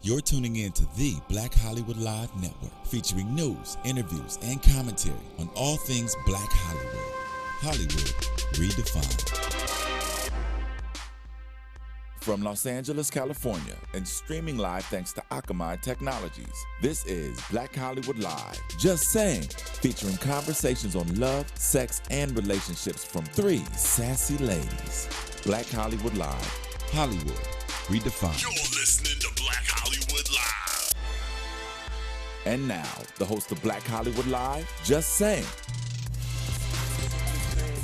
You're tuning in to the Black Hollywood Live Network, featuring news, interviews, and commentary on all things Black Hollywood. Hollywood redefined. From Los Angeles, California, and streaming live thanks to Akamai Technologies, this is Black Hollywood Live. Just saying, featuring conversations on love, sex, and relationships from three sassy ladies. Black Hollywood Live. Hollywood redefined. You're listening to Black Hollywood Live. And now, the host of Black Hollywood Live, Just Saying.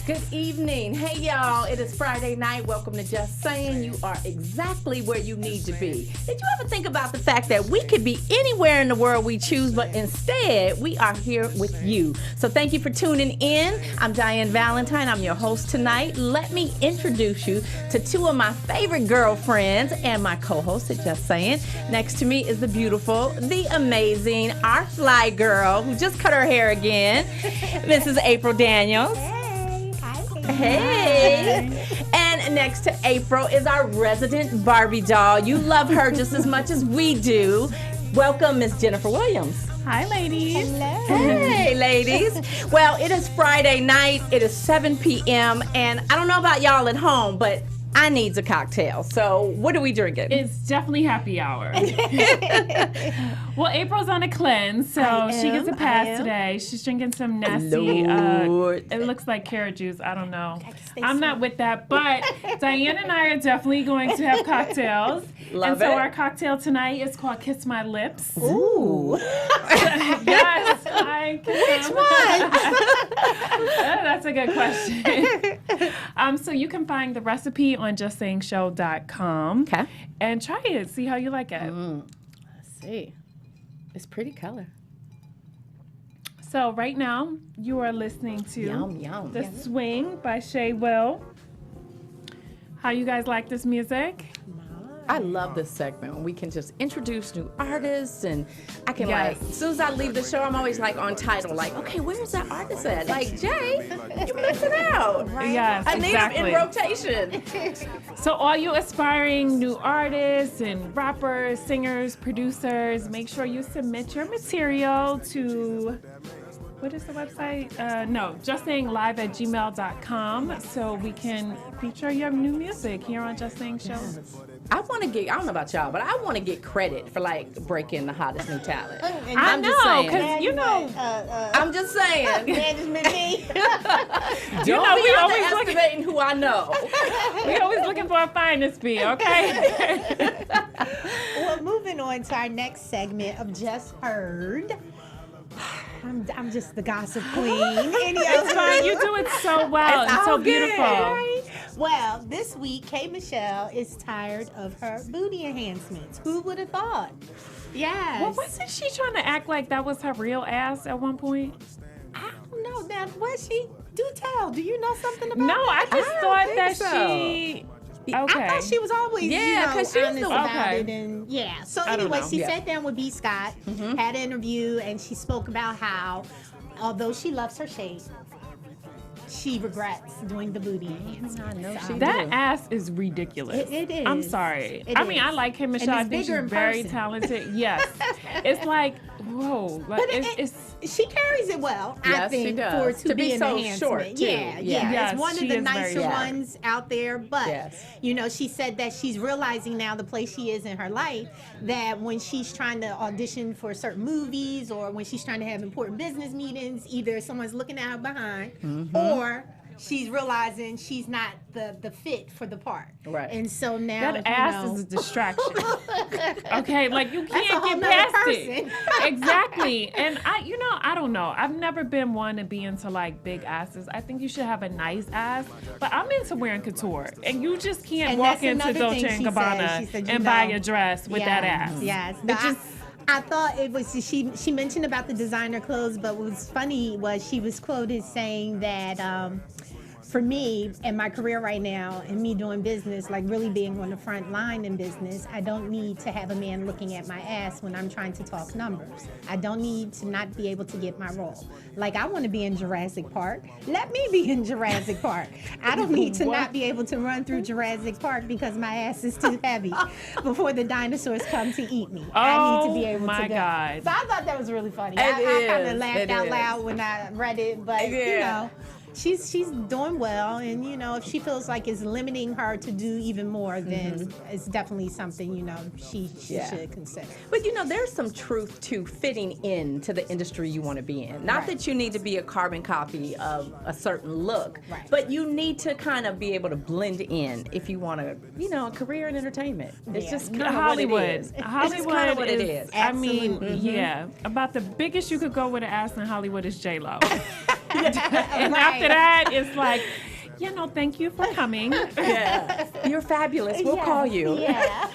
Good evening. Hey, y'all. It is Friday night. Welcome to Just Saying. You are exactly where you need to be. Did you ever think about the fact that we could be anywhere in the world we choose, but instead, we are here with you. So thank you for tuning in. I'm Diann Valentine. I'm your host tonight. Let me introduce you to two of my favorite girlfriends and my co-host at Just Saying. Next to me is the beautiful, the amazing, our fly girl who just cut her hair again, Mrs. April Daniels. Hey. And next to April is our resident Barbie doll. You love her just as much as we do. Welcome, Miss Jennifer Williams. Hi, ladies. Hello. Hey, ladies. Well, it is Friday night. It is 7 p.m. And I don't know about y'all at home, but I need a cocktail. So what are we drinking? It's definitely happy hour. Well, April's on a cleanse, so she gets a pass today. She's drinking some nasty, it looks like carrot juice. I don't know. I'm not with that, but Diann and I are definitely going to have cocktails. Love so it. our cocktail tonight is called Kiss My Lips. Ooh. Yes, I kiss Which one? That's a good question. So you can find the recipe on JustSayingShow.com. Okay. And try it. See how you like it. Let's see. It's pretty color. So right now, you are listening to Yum. The Swing by Shay Will. How you guys like this music? I love this segment when we can just introduce new artists, and I can Yes. as soon as I leave the show, I'm always like on title, like, okay, where's that artist at? Like, Jay, you're missing out. Yes, I need exactly. him in rotation. So all you aspiring new artists and rappers, singers, producers, make sure you submit your material to, what is the website? justsayinglive@gmail.com so we can feature your new music here on Just Saying Show. I want to get, I don't know about y'all, but I want to get credit for like breaking the hottest new talent. I I'm just know, saying. because you know, I'm just saying. Management me. Don't be we always underestimating who I know. we always looking for a finder's fee, okay? Well, moving on to our next segment of Just Heard. I'm just the gossip queen. It's fine. You do it so well. It's so all good, beautiful. Right? Well, this week, K.Michelle is tired of her booty enhancements. Who would have thought? Yes. Well, wasn't she trying to act like that was her real ass at one point? I don't know. Now, was she? Do tell. Do you know something about No, I that? just I don't thought think that so. she. Okay. I thought she was always, Yeah, 'cause she was honest the- about Okay. it, and yeah. So I don't anyway, know. she Yeah. sat down with B. Scott, had an interview, and she spoke about how, although she loves her shape, she regrets doing the booty enhancement. I know So, she That ass is ridiculous. It is. I'm sorry. It I mean, I is. like K.Michelle. And I it's think she's bigger in very person. talented. Yes. It's like, whoa. Like, But it's she carries it well, I Yes, she think, does. for to To be be an so enhancement. short, too. Yeah. Yes, It's one she of the is very nicer short. ones out there. But Yes. you know, she said that she's realizing now the place she is in her life that when she's trying to audition for certain movies or when she's trying to have important business meetings, either someone's looking at her behind or she's realizing she's not the fit for the part. Right. And so now that ass is a distraction. Okay, like you That's a can't whole get nother past person. it. Exactly. And I don't know. I've never been one to be into like big asses. I think you should have a nice ass, but I'm into wearing couture, and you just can't And walk that's into another Dolce thing and she said. Gabbana She said, and buy a dress with that ass. Yes. It No, just I thought it was she mentioned about the designer clothes, but what was funny was she was quoted saying that for me and my career right now and me doing business, like really being on the front line in business, I don't need to have a man looking at my ass when I'm trying to talk numbers. I don't need to not be able to get my role. Like, I want to be in Jurassic Park. Let me be in Jurassic Park. I don't need to not be able to run through Jurassic Park because my ass is too heavy before the dinosaurs come to eat me. I need to be able to go. God. So I thought that was really funny. I kind of laughed out loud when I read it, but you know. She's doing well, and you know, if she feels like it's limiting her to do even more, then it's definitely something, you know, she should consider. But you know, there's some truth to fitting into the industry you want to be in. Not that you need to be a carbon copy of a certain look, but you need to kind of be able to blend in if you want to, you know, a career in entertainment. It's just kind of Hollywood. what it is. Hollywood kind of what is, it is. I mean, yeah, about the biggest you could go with an ass in Hollywood is J-Lo. And after that, it's like, you know, thank you for coming. Yeah. You're fabulous. We'll call you. Yeah.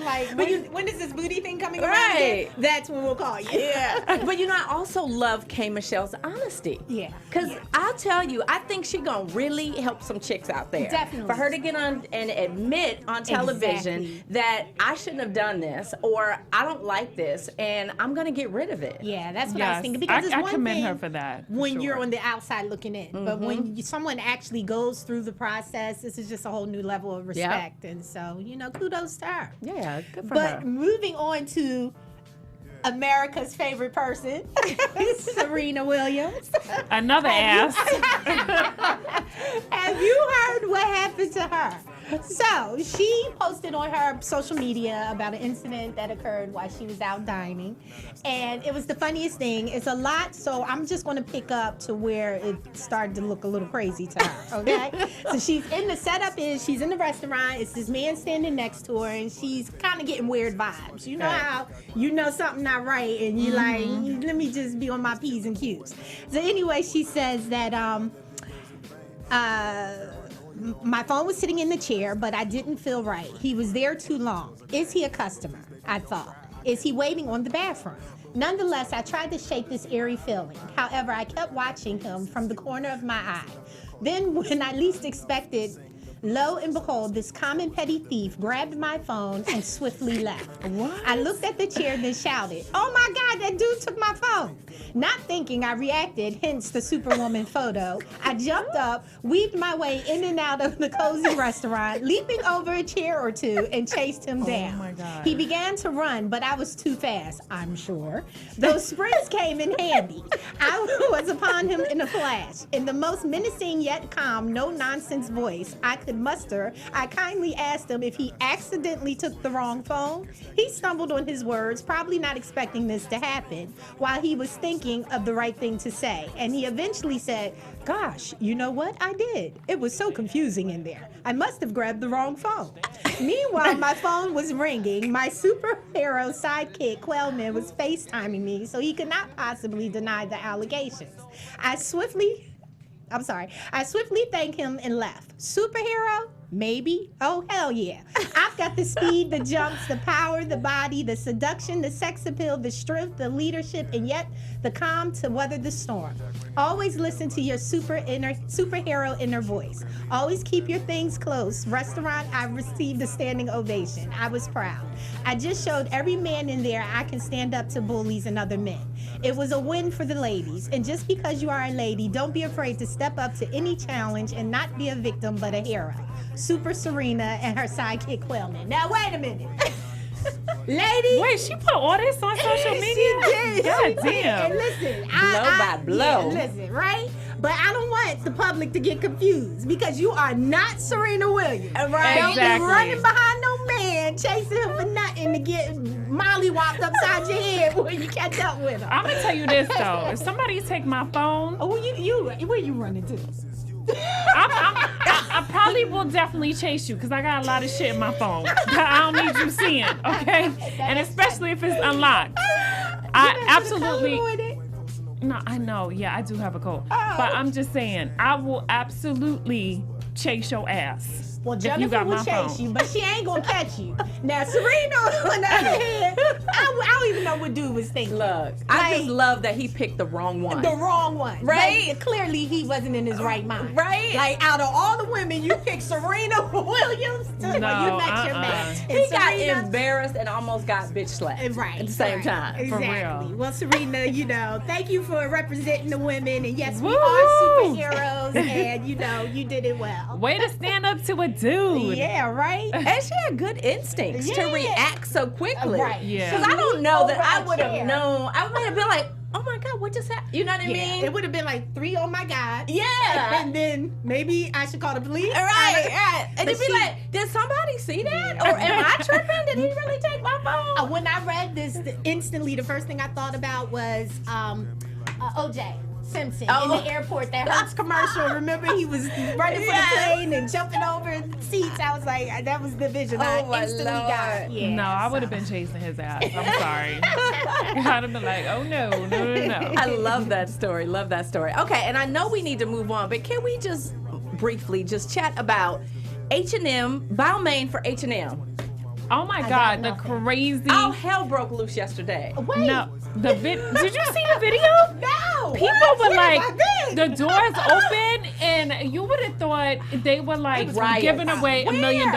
Like, when is this booty thing coming around again? That's when we'll call you. Yeah. But you know, I also love K.Michelle's honesty. Yeah. Because I'll tell you, I think she's going to really help some chicks out there. Definitely. For her to get on and admit on television that I shouldn't have done this, or I don't like this, and I'm going to get rid of it. Yeah, that's what I was thinking. Because it's I one commend thing her for that. when you're on the outside looking in, but when someone actually goes through the process, this is just a whole new level of respect. And so, you know, kudos to her. Yeah, good for But her. moving on to America's favorite person, Serena Williams. Another ass. Have you heard what happened to her? So she posted on her social media about an incident that occurred while she was out dining, and it was the funniest thing. It's a lot, so I'm just going to pick up to where it started to look a little crazy to her. Okay, so she's in the setup is she's in the restaurant. It's this man standing next to her, and she's kind of getting weird vibes. You know how you know something not right, and you like, let me just be on my P's and Q's. So anyway, she says that my phone was sitting in the chair, but I didn't feel right. He was there too long. Is he a customer? I thought. Is he waiting on the bathroom? Nonetheless, I tried to shake this eerie feeling. However, I kept watching him from the corner of my eye. Then, when I least expected, lo and behold, this common petty thief grabbed my phone and swiftly left. What? I looked at the chair, then shouted, "Oh my God, that dude took my phone." Not thinking, I reacted, hence the Superwoman photo. I jumped up, weaved my way in and out of the cozy restaurant, leaping over a chair or two, and chased him down. Oh my God. He began to run, but I was too fast, I'm sure. Those sprints came in handy. I was upon him in a flash. In the most menacing yet calm, no-nonsense voice I could muster, I kindly asked him if he accidentally took the wrong phone. He stumbled on his words, probably not expecting this to happen, while he was thinking of the right thing to say. And he eventually said, "Gosh, you know what? I did. It was so confusing in there. I must have grabbed the wrong phone." Meanwhile, my phone was ringing. My superhero sidekick, Quellman, was FaceTiming me, so he could not possibly deny the allegations. I swiftly thanked him and left. Superhero? Maybe. Oh, hell yeah. I've got the speed, the jumps, the power, the body, the seduction, the sex appeal, the strength, the leadership, and yet the calm to weather the storm. Always listen to your superhero inner voice. Always keep your things close. Restaurant, I received a standing ovation. I was proud. I just showed every man in there I can stand up to bullies and other men. It was a win for the ladies. And just because you are a lady, don't be afraid to step up to any challenge and not be a victim but a hero. Super Serena and her sidekick Quellman. Now wait a minute. Lady. Wait, she put all this on social media? She did. God She did. damn. And listen, Blow by blow. Yeah, listen, right? But I don't want the public to get confused because you are not Serena Williams. Right. Don't Exactly. be running behind no man chasing him for nothing to get mollywopped upside your head when you catch up with him. I'm gonna tell you this though. If somebody take my phone, Oh, where you running to? I probably will definitely chase you because I got a lot of shit in my phone that I don't need you seeing, okay? And especially if it's unlocked. I absolutely. No, I know. Yeah, I do have a code. But I'm just saying, I will absolutely chase your ass. Well, you Jennifer got will my chase phone. you, but she ain't gonna catch you. Now, Serena, on the other hand, I don't even know what dude was thinking. Look, I just love that he picked the wrong one. The wrong one. Right? Like, clearly, he wasn't in his right mind. Right? Like, out of all the women, you picked Serena Williams. No, you met your match. And He got Serena- embarrassed and almost got bitch slapped Right. at the same right. time. For Exactly. real. Well, Serena, thank you for representing the women. And yes, we Woo! are superheroes. And, you did it well. Way to stand up to a dude. Yeah, right? And she had good instincts to Yeah. react so quickly. Right. Yeah. Because I don't know that I Over would a have chair. known. I might have been like, oh my God, what just happened? You know what I mean? It would have been like 3, oh my God. Yeah. And then maybe I should call the police. Right. And But you'd be like, did somebody see that? Or am I tripping? Did he really take my phone? When I read this, instantly the first thing I thought about was OJ Simpson in the airport, that Hertz commercial. Remember, he was running for the plane and jumping over seats. I was like, that was the vision I my instantly Lord. got. Yeah, No, I would have been chasing his ass. I'm sorry. I'd have been like, oh no. I love that story. Love that story. Okay, and I know we need to move on, but can we just briefly just chat about H&M, Balmain for H&M? Oh my got God, the nothing. crazy. Oh, hell broke loose yesterday. Wait. No, did you see the video? No. People what? were Where like, have I been? the doors open, and you would have thought they were like riots. giving away $1 million.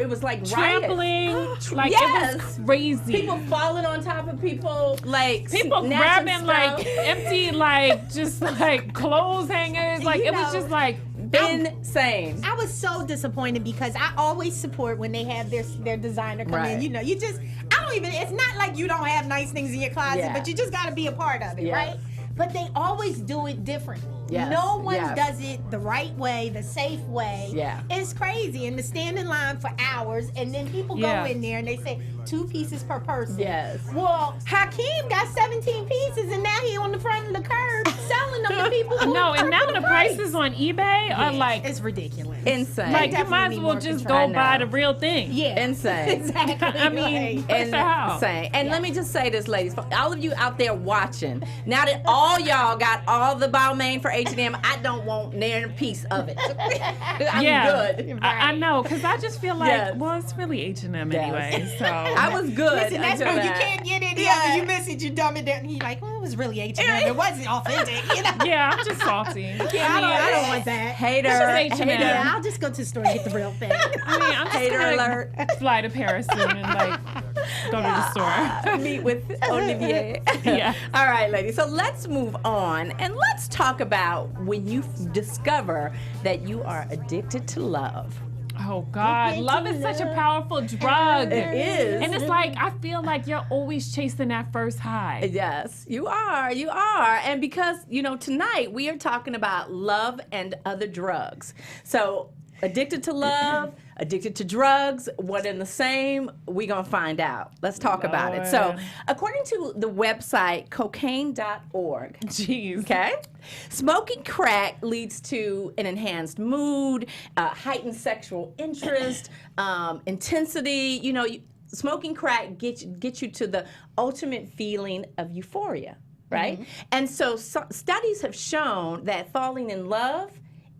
It was like Trampling, riots. like Yes. it was crazy. People falling on top of people, like People snatching grabbing stuff. like empty, like just like clothes hangers. Like You it was know, just like insane. I was so disappointed because I always support when they have their designer come Right. in. It's not like you don't have nice things in your closet, Yeah. but you just got to be a part of it, Yeah. right? But they always do it differently. Yes. No one Yes. does it the right way, the safe way. Yeah. It's crazy. And to stand in line for hours, and then people Yeah. go in there and they say 2 pieces per person. Yes. Well, Hakeem got 17 pieces, and now he on the front of the curb selling them to people. Who no. And now for the prices on eBay are like it's ridiculous. Insane. like you definitely might as need well more just control. go buy I know. the real thing. Yeah. Insane. Exactly. I mean, Like, what the hell? Insane. And let me just say this, ladies, for all of you out there watching, now that all y'all got all the Balmain for H&M, I don't want near a piece of it. I'm good. I know, because I just feel like, Yes. well, it's really H&M Yes. anyway. So I was good. Listen, that's until when you that. can't get any Yeah. of it. You miss it, you dumb it down. And you're like, well, it was really H&M. It wasn't authentic. yeah, I'm just salty. I don't want that. Hater. It's just H&M. hater. Yeah, I'll just go to the store and get the real thing. I mean, I'm just Hater gonna alert. fly to Paris soon and like go to the store. Meet with Olivier. Yeah. All right, ladies. So let's move on and let's talk about when you discover that you are addicted to love. Oh God, love is such a powerful drug. It is. And it's like, I feel like you're always chasing that first high. Yes, you are. You are. And because, tonight we are talking about love and other drugs. So, addicted to love, addicted to drugs, one and the same, we're going to find out. Let's talk about it. So, Lord. according to the website cocaine.org, Jeez. okay, smoking crack leads to an enhanced mood, heightened sexual interest, intensity. Smoking crack gets you to the ultimate feeling of euphoria, right? Mm-hmm. And so studies have shown that falling in love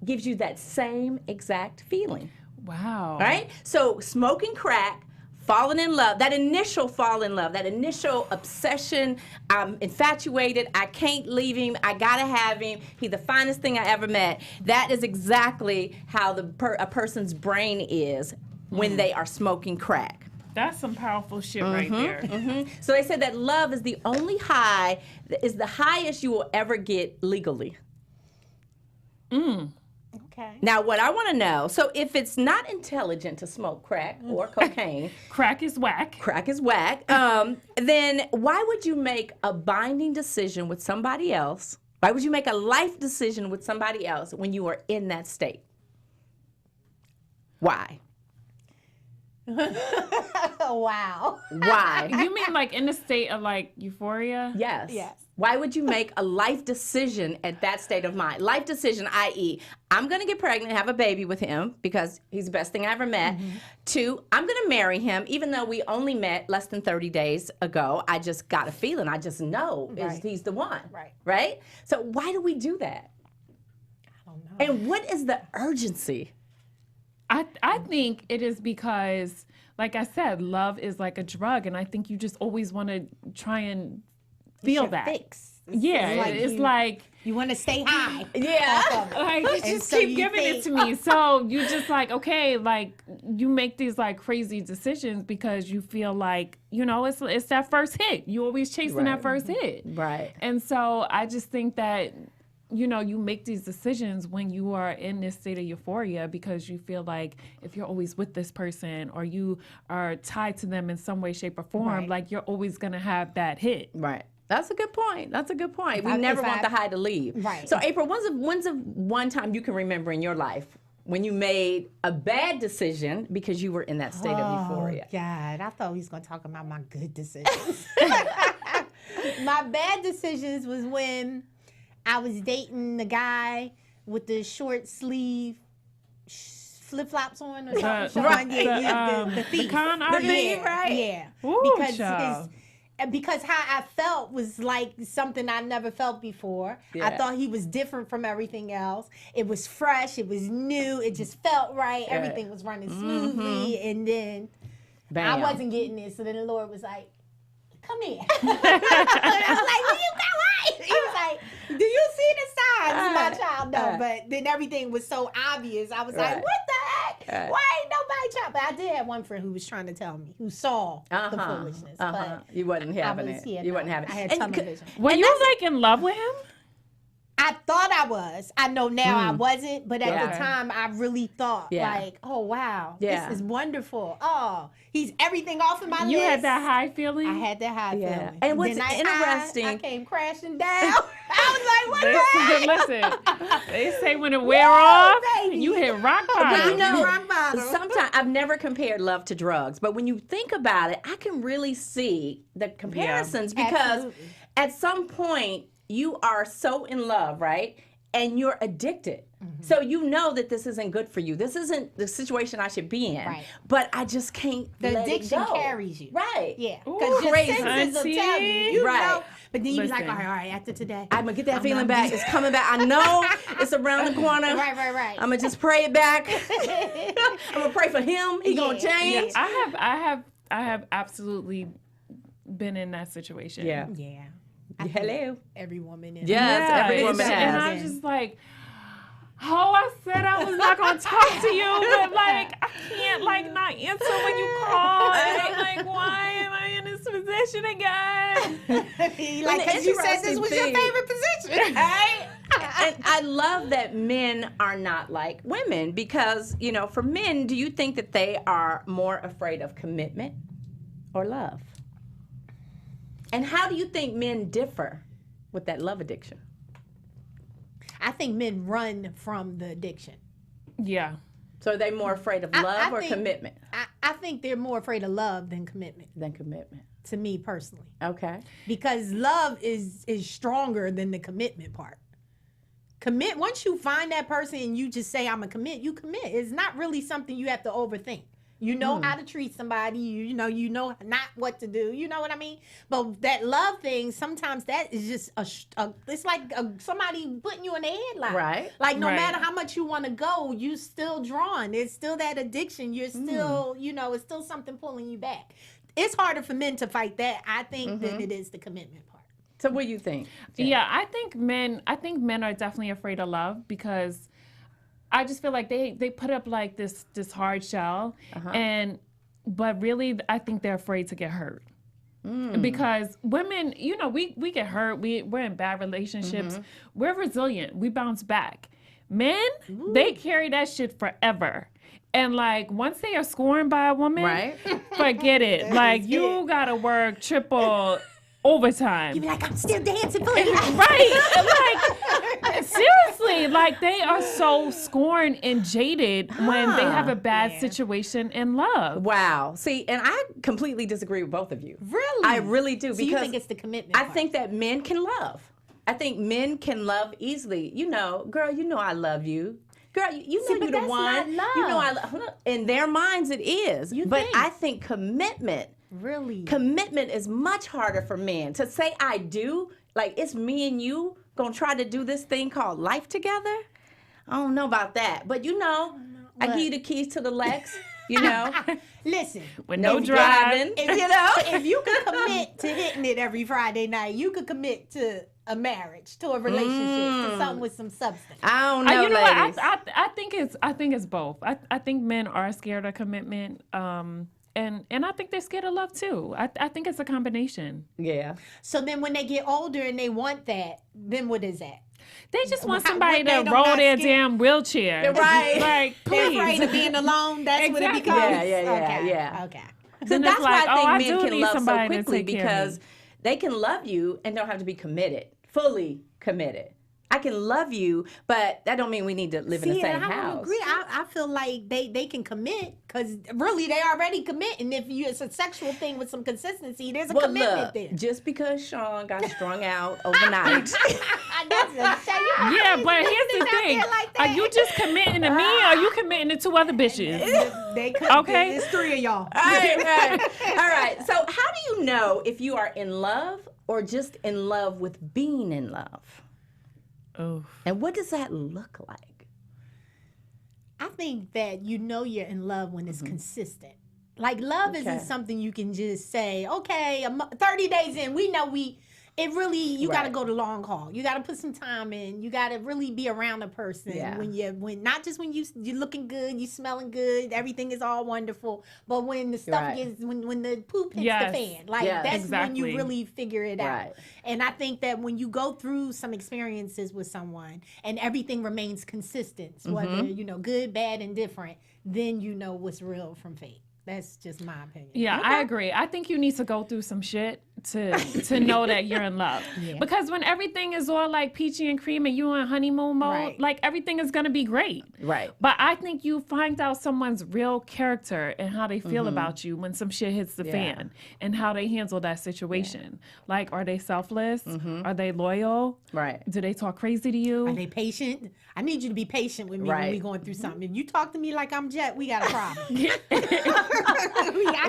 gives you that same exact feeling, Wow. right? So smoking crack, falling in love, that initial fall in love, that initial obsession, I'm infatuated, I can't leave him, I gotta have him, he's the finest thing I ever met. That is exactly how a person's brain is when they are smoking crack. That's some powerful shit right there. So they said that love is the only high, is the highest you will ever get legally. Okay. Now, what I want to know, so if it's not intelligent to smoke crack or cocaine, Crack is whack. crack is whack, then why would you make a binding decision with somebody else? Why would you make a life decision with somebody else when you are in that state? Why? Wow. Why? You mean like in the state of like euphoria? Yes. Yes. Why would you make a life decision at that state of mind? Life decision, i.e., I'm going to get pregnant and have a baby with him because he's the best thing I ever met. 2, I'm going to marry him even though we only met less than 30 days ago. I just got a feeling. I just know he's the one. Right. Right? So why do we do that? I don't know. And what is the urgency? I think it is because, like I said, love is like a drug, and I think you just always want to try and feel that. Fix. It's like you want to stay high. Yeah. Like, you just so keep you giving it think- to me. So you just like, okay, like you make these like crazy decisions because you feel like, you know, it's that first hit. You always chasing that first hit. Right. And so I just think that, you know, you make these decisions when you are in this state of euphoria because you feel like if you're always with this person or you are tied to them in some way, shape, or form, Right. like you're always going to have that hit. Right. That's a good point. That's a good point. We If never want I- the high to leave. Right. So, April, when's the one time you can remember in your life when you made a bad decision because you were in that state of euphoria? God, I thought he was going to talk about my good decisions. My bad decisions was when I was dating the guy with the short sleeve flip-flops on or something. The thief. the con The artist? thief, right? Yeah. Ooh, because child. because how I felt was like something I never felt before. I Yeah. thought he was different from everything else. It was fresh. It was new. It just felt right. Good. Everything was running smoothly. And then Bam. I wasn't getting it. So then the Lord was like, come here. And I was like, will you go away? He was like, do you see the signs? My child, no. But then everything was so obvious. I was like, Right. what the heck? Right. Why ain't nobody trying? But I did have one friend who was trying to tell me, who saw the foolishness. But You wasn't having was it. here, You no. wasn't having it. I had And tunnel c- vision. Were And you like in love with him? I thought I was. I know now I wasn't, but at Yeah. the time I really thought, Yeah. like, oh wow, Yeah. this is wonderful. Oh, he's everything off of my You list. had that high feeling? I had that high Yeah. feeling. And what's Then interesting- I came crashing down. I was like, what the heck? Listen, they say when it wear off, baby. you hit rock But bottom. you know, Rock bottom. sometimes I've never compared love to drugs, but when you think about it, I can really see the comparisons because Absolutely. at some point you are so in love, right? And you're addicted. So you know that this isn't good for you. This isn't the situation I should be in. Right. But I just can't The let it addiction go. carries you. Right. Yeah, Ooh, because your crazy. senses will tell you. Auntie. You Right. know. But then you be like, Listen. all right, after today. I'm gonna get that I'm feeling gonna back. do- It's coming back. I know it's around the corner. Right. I'm gonna just pray it back. I'm gonna pray for him. He gonna Yeah. change. I have absolutely been in that situation. Yeah. Yeah. I think Hello. every woman is. Yes, Yeah, every woman and has. I'm just like, oh, I said I was not gonna talk to you, but like I can't like not answer when you call. And I'm like, why am I in this position again? Like, because you said this was your interesting favorite position. Right? And I love that men are not like women because, you know, for men, do you think that they are more afraid of commitment or love? And how do you think men differ with that love addiction? I think men run from the addiction. Yeah. So are they more afraid of I love or think- commitment I think they're more afraid of love than commitment, than commitment? to me personally. Okay. Because love is stronger than the commitment part. Once you find that person and you just say, I'm a commit, you commit. It's not really something you have to overthink. You know how to treat somebody. You know not what to do. You know what I mean? But that love thing, sometimes that is just it's like somebody putting you in a headlock. Right. Like no Right. matter how much you want to go, you still drawn. It's still that addiction. You're still, it's still something pulling you back. It's harder for men to fight that, I think, than it is the commitment part. So what do you think? Jen? Yeah, I think men are definitely afraid of love because I just feel like they put up like this hard shell, but really I think they're afraid to get hurt. Because women, we get hurt. We're in bad relationships. We're resilient. We bounce back. Men, they carry that shit forever. And like once they are scorned by a woman, Right. forget it. Like you gotta work triple overtime. You be like, I'm still dancing for you. Right. Like, seriously, like they are so scorned and jaded when they have a bad situation in love. Wow. See, and I completely disagree with both of you. Really? I really do. So because you think it's the commitment I part. think that men can love. I think men can love easily. Girl, I love you. Girl, you know See, you're but the that's one. not You know I love. love. In their minds, it is. You but think? I think commitment. Really? Commitment is much harder for men to say I do. Like it's me and you gonna try to do this thing called life together. I don't know about that, but I give you the keys to the Lex, you know. Listen, With no driving. If you could commit to hitting it every Friday night, you could commit to a marriage, to a relationship, to something with some substance. I don't know, You know ladies. what? I think it's both. I think men are scared of commitment. And I think they're scared of love too. I think it's a combination. Yeah. So then when they get older and they want that, then what is that? They just want How- somebody what they to don't roll got their scared? damn wheelchair. Right. Like, They're please. afraid of being alone. That's what it Exactly. becomes. Yeah. Okay. So Then that's it's why like, I think I men do can need love so somebody to quickly take care of because me. they can love you and don't have to be committed, fully committed. I can love you, but that don't mean we need to live in the same I house. don't agree. I feel like they can commit because really they already commit, and if it's a sexual thing with some consistency, there's a Well, commitment look, there. just because Sean got strung out overnight. Yeah, but here's the thing. like Are that. you just committing to me or are you committing to 2 other bitches? They could. Okay. There's 3 of y'all. All right. All right. So how do you know if you are in love or just in love with being in love? Oh. And what does that look like? I think that you know you're in love when it's consistent. Like love isn't something you can just say, okay, 30 days in, we know it really, you got to go the long haul. You got to put some time in. You got to really be around a person when not just when you're looking good, you smelling good, everything is all wonderful, but when the stuff gets, when the poop hits the fan, like that's when you really figure it out. And I think that when you go through some experiences with someone and everything remains consistent, whether, good, bad, and different, then you know what's real from fake. That's just my opinion. Yeah, I agree. I think you need to go through some shit to know that you're in love. Because when everything is all like peachy and cream and you're in honeymoon mode, like everything is going to be great. Right. But I think you find out someone's real character and how they feel about you when some shit hits the fan and how they handle that situation. Like, are they selfless? Are they loyal? Right. Do they talk crazy to you? Are they patient? I need you to be patient with me when we're going through something. If you talk to me like I'm Jet, we got a problem.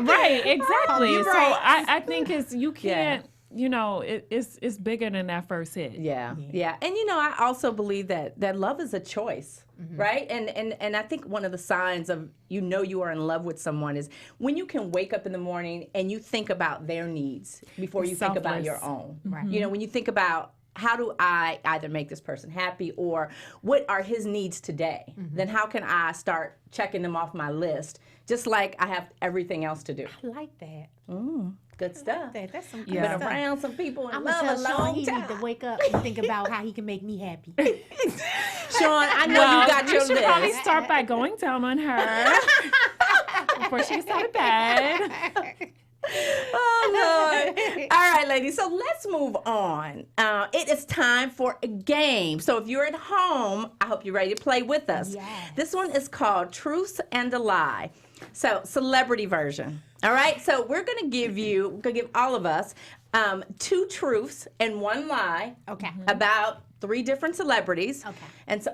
Right, exactly. You're So right. I think you can't, it's bigger than that first hit. Yeah. And I also believe that love is a choice, right? And I think one of the signs of you are in love with someone is when you can wake up in the morning and you think about their needs before you think about your own. Right. When you think about how do I either make this person happy or what are his needs today? Then how can I start checking them off my list, just like I have everything else to do? I like that. Good stuff. That's some good Been stuff. around some people in I'm love gonna a tell Sean long he time. need to wake up and think about how he can make me happy. Sean, I know you got your You should probably list. start by going down on her before she gets out of bed. Oh, Lord. All right, ladies, so let's move on. It is time for a game. So if you're at home, I hope you're ready to play with us. Yes. This one is called Truth and a Lie. So celebrity version. All right, so we're going to give all of us 2 truths and 1 lie about 3 different celebrities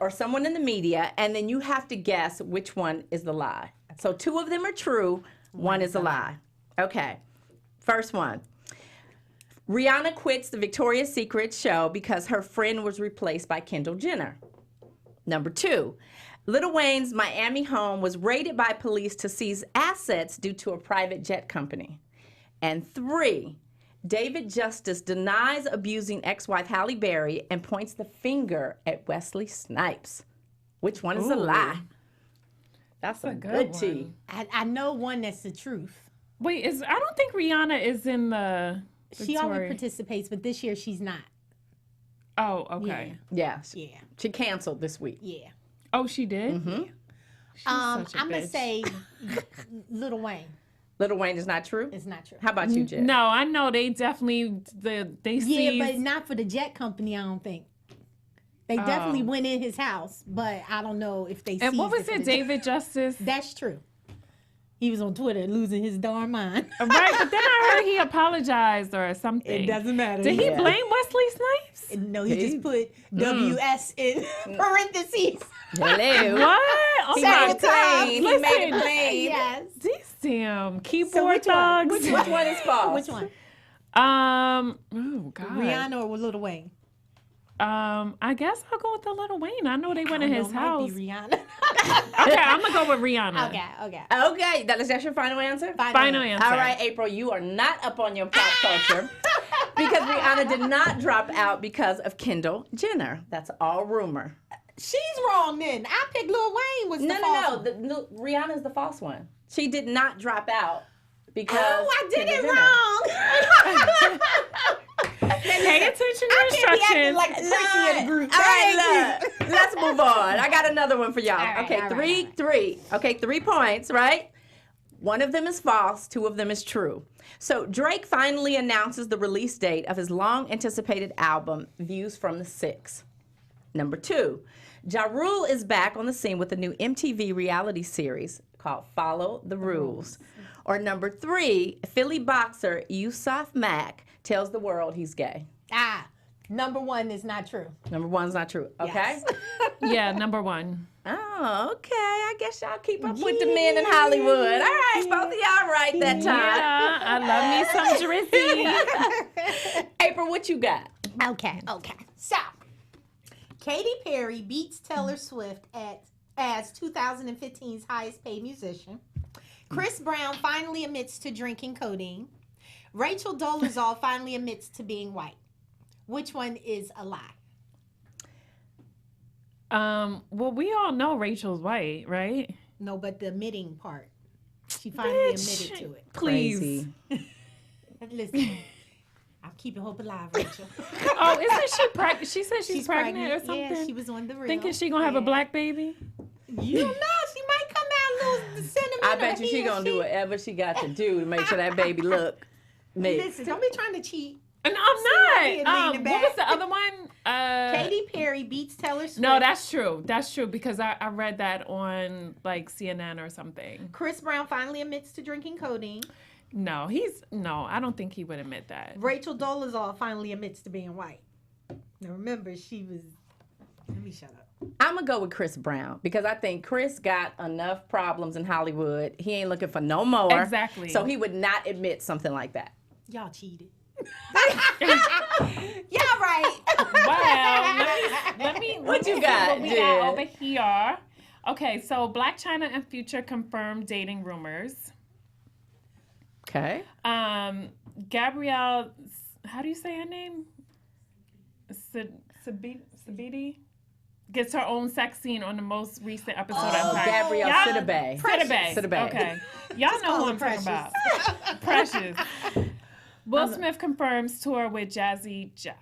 or someone in the media, and then you have to guess which one is the lie. So 2 of them are true, 1 is a lie. Okay, first one. Rihanna quits the Victoria's Secret show because her friend was replaced by Kendall Jenner. Number 2, Lil Wayne's Miami home was raided by police to seize assets due to a private jet company. And 3, David Justice denies abusing ex-wife Halle Berry and points the finger at Wesley Snipes. Which one is a lie? That's a good tea. I know one that's the truth. Wait, I don't think Rihanna is in the She always participates, but this year she's not. Oh, okay. Yeah. Yeah. She canceled this week. Yeah. Oh, she did? Mm-hmm. I'm going to say Lil Wayne. Lil Wayne is not true? It's not true. How about you, Jen? No, I know they definitely, they seized. Yeah, but not for the jet company, I don't think. They definitely went in his house, but I don't know if they seized And what was for it, the David Justice? That's true. He was on Twitter losing his darn mind. Right, but then I heard he apologized or something. It doesn't matter. Did he blame Wesley Snipes? No, he just put WS in parentheses. Hello. What? Oh He my made it God. plain. He Listen, made it plain. Yes. these damn keyboard So which one? thugs. Which one is false? Which one? Oh God. Rihanna or Lil Wayne? I guess I'll go with the Lil Wayne. I know they went in his house. Might be Rihanna. Okay, I'm gonna go with Rihanna. Okay. That's your final answer? Final answer. All right, April, you are not up on your pop culture because Rihanna did not drop out because of Kendall Jenner. That's all rumor. She's wrong then. I picked Lil Wayne was the false one. No. Rihanna's the false one. She did not drop out because I did Kendall it Jenner. wrong. Pay attention to I can't be acting instructions. like the Chrissy of the group. All right, look, let's move on. I got another one for y'all. All right, okay, all right, three. Okay, 3 points, right? One of them is false, 2 of them is true. So Drake finally announces the release date of his long-anticipated album, Views from the Six. Number 2, Ja Rule is back on the scene with a new MTV reality series called Follow the Rules. Or number 3, Philly boxer Yusuf Mack tells the world he's gay. Number 1 is not true. Number 1's not true. Okay. Yes. Yeah, number 1. Oh, okay. I guess y'all keep up with the men in Hollywood. All right, both of y'all right that time. Yeah, I love me some Drizzy. April, what you got? Okay. So, Katy Perry beats Taylor Swift as 2015's highest paid musician. Chris Brown finally admits to drinking codeine. Rachel Dolezal finally admits to being white. Which one is a lie? Well, we all know Rachel's white, right? No, but the admitting part. She finally admitted to it. Please. Listen, I'm keeping hope alive, Rachel. Oh, isn't she pregnant? She said she's pregnant or something. Yeah, she was on the Reelz. Thinking she gonna have a black baby? You don't know. She might come out a little sentimental. I bet you she gonna do whatever she got to do to make sure that baby look mixed. Listen, don't be trying to cheat. No, See, I'm leaning not. What was back. the other one? Katy Perry beats Taylor Swift. No, that's true. That's true because I read that on like CNN or something. Chris Brown finally admits to drinking codeine. No, I don't think he would admit that. Rachel Dolezal finally admits to being white. Now remember, she was. Let me shut up. I'm gonna go with Chris Brown because I think Chris got enough problems in Hollywood. He ain't looking for no more. Exactly. So he would not admit something like that. Y'all cheated. Y'all right. Well, let me. What you see got, What we Jen? got over here. Okay, so Black China and Future confirmed dating rumors. Okay. Gabrielle, how do you say her name? Sabidi gets her own sex scene on the most recent episode of Empire. Gabrielle Sidibe. Sidibe. Okay. Y'all know who I'm Precious. talking about. Precious. Will Smith confirms tour with Jazzy Jeff.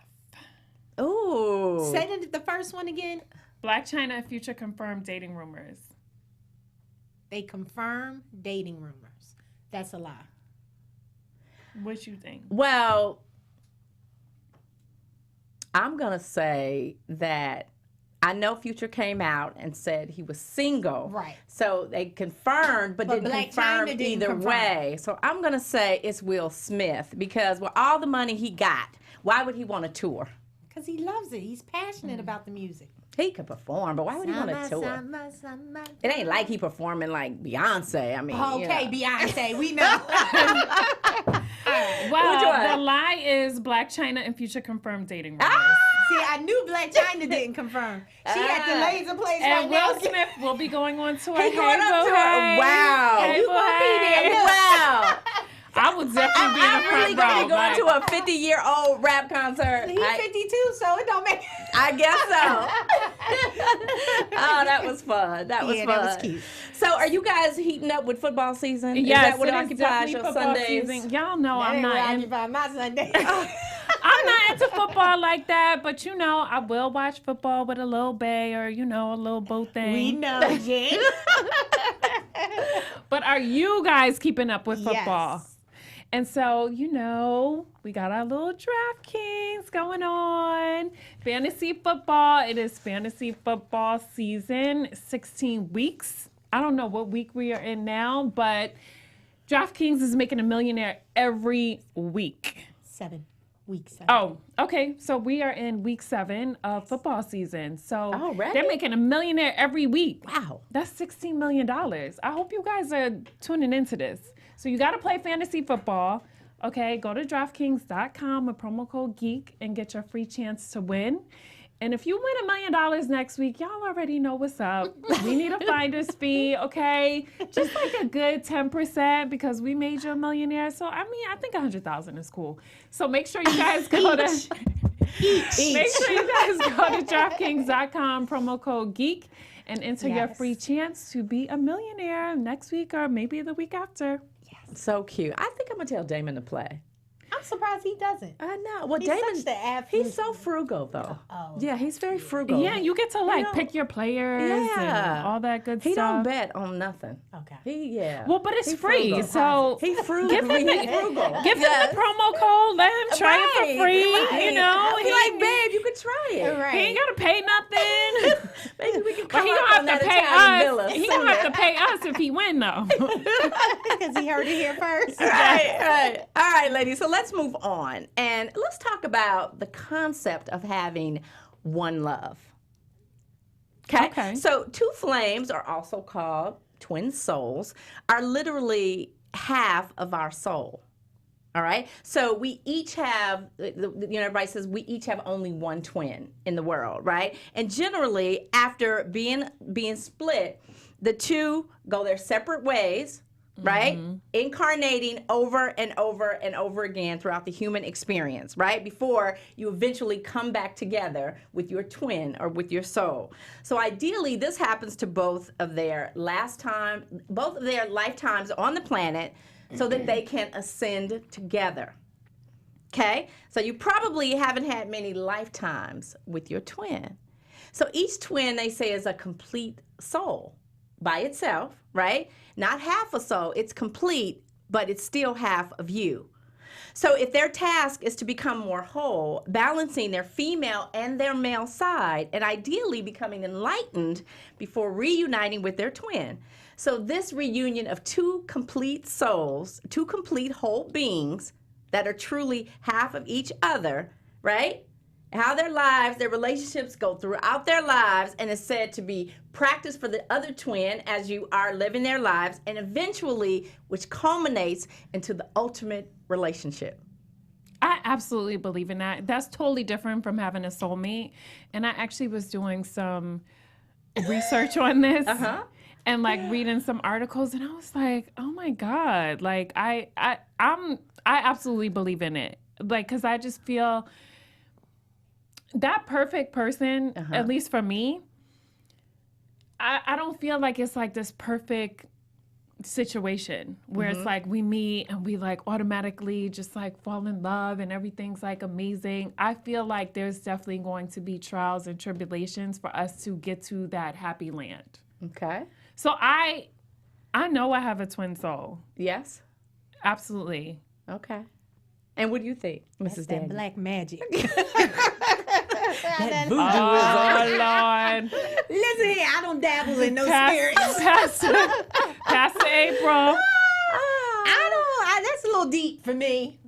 Ooh. Say the first one again. Black China and Future confirmed dating rumors. They confirm dating rumors. That's a lie. What you think? Well, I'm going to say that I know Future came out and said he was single. Right. So they confirmed, but didn't Black confirm China didn't either confirm. way. So I'm going to say it's Will Smith because with all the money he got, why would he want to tour? Because he loves it. He's passionate about the music. He could perform, but why would he want to tour? It ain't like he performing like Beyonce. I mean, Okay, you know. Beyonce, we know. Well, the lie is Black China and Future confirmed dating rumors. See, I knew Black China didn't confirm. She at the laser place right And now. Will Smith will be going on tour. He going Hey, up Boo, to hey. it. Wow. Hey, You Boo, gonna be there. hey. Wow. I would definitely be in the I'm really front going to row. be going to a 50-year-old rap concert. He's 52, so it don't make. I guess so. Oh, that was fun. That was Yeah, fun. that was cute. So, are you guys heating up with football season? Yes, is that what it is occupies definitely your football Sundays? season. Y'all know I'm not in, by my Sunday. I'm not into football like that, but you know, I will watch football with a little bay or, you know, a little boat thing. We know, Jen. But are you guys keeping up with football? Yes. And so, you know, we got our little DraftKings going on. Fantasy football. It is fantasy football season, 16 weeks. I don't know what week we are in now, but DraftKings is making a millionaire every week. 7 weeks. Oh, okay. So we are in week 7 of football season. So Already? they're making a millionaire every week. Wow. That's $16 million. I hope you guys are tuning into this. So you got to play fantasy football. Okay, go to DraftKings.com with promo code GEEK and get your free chance to win. And if you win $1 million next week, y'all already know what's up. We need a finder's fee, okay? Just like a good 10% because we made you a millionaire. So, I mean, I think 100,000 is cool. So make sure you guys go to... Make sure you guys go to DraftKings.com, promo code GEEK, and enter your free chance to be a millionaire next week or maybe the week after. So cute. I think I'm going to tell Damon to play. I'm surprised he doesn't. I know. Well, He's Damon, such the athlete. he's so frugal, though. Oh. Yeah, he's very frugal. Yeah, you get to like pick your players and all that good stuff. He don't bet on nothing. Okay. Well, but it's free, frugal. so He's frugal. give him frugal. give him the promo code. Let him try it for free. Right. You know, I'll be like, babe, you could try it. Right. he ain't gotta pay nothing. Maybe we can But come he up gonna on have that to pay Italian us. villa He gonna have to soon. pay us if he win, though. Because he heard it here first. Right. All right, ladies. So let's move on. And let's talk about the concept of having one love. Okay. So two flames are also called twin souls, are literally half of our soul. All right. So we each have, everybody says we each have only one twin in the world, right? And generally, after being split, the two go their separate ways, right? Incarnating over and over and over again throughout the human experience, right? Before you eventually come back together with your twin or with your soul. So ideally, this happens to both of their lifetimes on the planet so that they can ascend together. Okay? So you probably haven't had many lifetimes with your twin. So each twin, they say, is a complete soul by itself, right? Not half a soul. It's complete, but it's still half of you. So if their task is to become more whole, balancing their female and their male side, and ideally becoming enlightened before reuniting with their twin. So this reunion of two complete souls, two complete whole beings that are truly half of each other, right? How their lives, their relationships go throughout their lives, and is said to be practiced for the other twin as you are living their lives, and eventually, which culminates into the ultimate relationship. I absolutely believe in that. That's totally different from having a soulmate. And I actually was doing some research on this. And like reading some articles, and I was like, oh my God, like I absolutely believe in it. Like, cause I just feel that perfect person, at least for me, I don't feel like it's like this perfect situation where it's like we meet and we like automatically just like fall in love and everything's like amazing. I feel like there's definitely going to be trials and tribulations for us to get to that happy land. Okay. So I know I have a twin soul. Yes. Absolutely. Okay. And what do you think, Mrs. That Daniel? black magic. That voodoo Oh, Lord. Listen here, I don't dabble in no spirits. Pastor April. That's a little deep for me.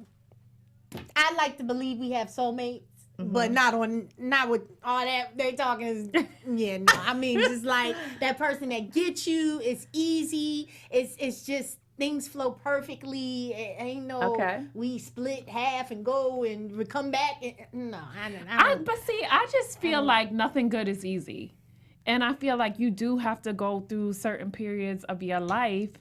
I like to believe we have soulmates, but not with all that they talking is. Yeah, no. I mean, just like that person that gets you. It's easy. It's just things flow perfectly. It ain't no we split half and go and we come back. No, I don't. But see, I just feel like nothing good is easy. And I feel like you do have to go through certain periods of your life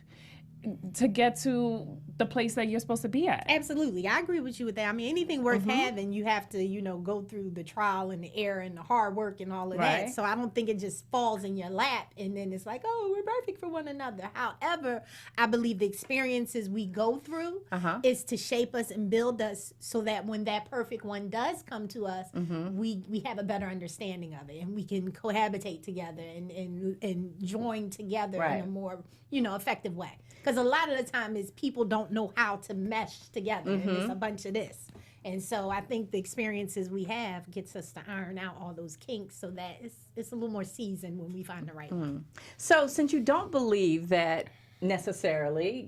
to get to the place that you're supposed to be at. Absolutely. I agree with you with that. I mean, anything worth having, you have to, go through the trial and the error and the hard work and all of that. So I don't think it just falls in your lap and then it's like, oh, we're perfect for one another. However, I believe the experiences we go through is to shape us and build us so that when that perfect one does come to us, we have a better understanding of it and we can cohabitate together and join together in a more, effective way. Because a lot of the time is people don't know how to mesh together, and it's a bunch of this. And so I think the experiences we have gets us to iron out all those kinks so that it's a little more seasoned when we find the right one. So since you don't believe that necessarily,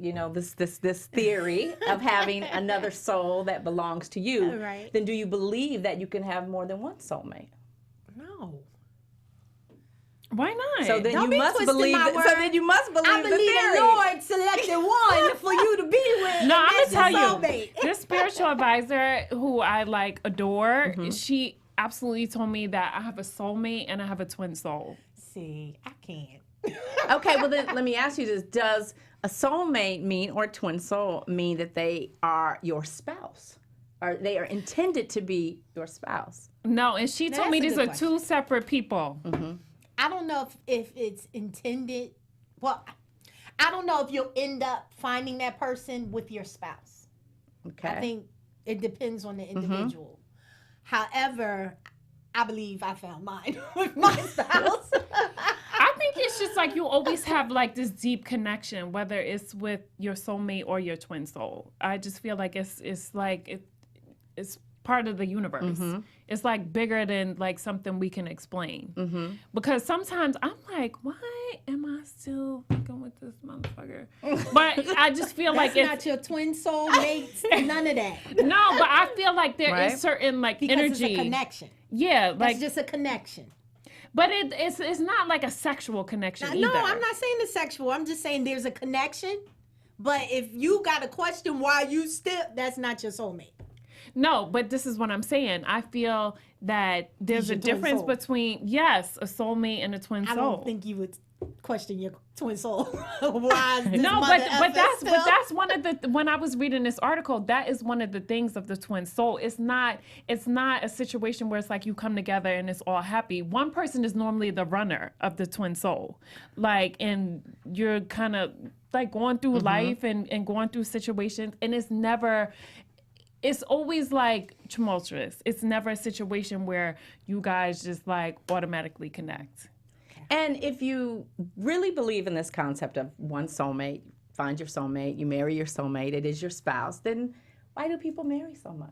this theory of having another soul that belongs to you, then do you believe that you can have more than one soulmate? No. Why not? So then you must believe. I believe the Lord selected one for you to be with. No, I'm gonna tell you, this spiritual advisor who I adore, absolutely told me that I have a soulmate and I have a twin soul. See, I can't. Okay, well then let me ask you this: does a soulmate mean, or twin soul mean, that they are your spouse, or they are intended to be your spouse? No, and she told me that's a these good are two separate people. I don't know if it's intended. Well, I don't know if you'll end up finding that person with your spouse. Okay. I think it depends on the individual. However, I believe I found mine with my spouse. I think it's just like you always have like this deep connection, whether it's with your soulmate or your twin soul. I just feel like it's part of the universe. It's like bigger than like something we can explain. Because sometimes I'm like, why am I still fucking with this motherfucker? But I just feel like That's it's not your twin soul mates, none of that. no, but I feel like there is Right? certain like Because energy. it's a connection. Yeah, That's like just a connection. but it's not like a sexual connection either. No, I'm not saying it's sexual. I'm just saying there's a connection. But if you got a question why you still, that's not your soulmate. No, but this is what I'm saying. I feel that there's a your twin difference soul. between, yes, a soulmate and a twin I soul. don't think you would question your twin soul. Why is this No, mother but effer still? that's one of the, when I was reading this article, that is one of the things of the twin soul. It's not a situation where it's like you come together and it's all happy. One person is normally the runner of the twin soul. Like, and you're kind of like going through life and going through situations, and it's always like tumultuous. It's never a situation where you guys just like automatically connect. And if you really believe in this concept of one soulmate, find your soulmate, you marry your soulmate, it is your spouse, then why do people marry so much?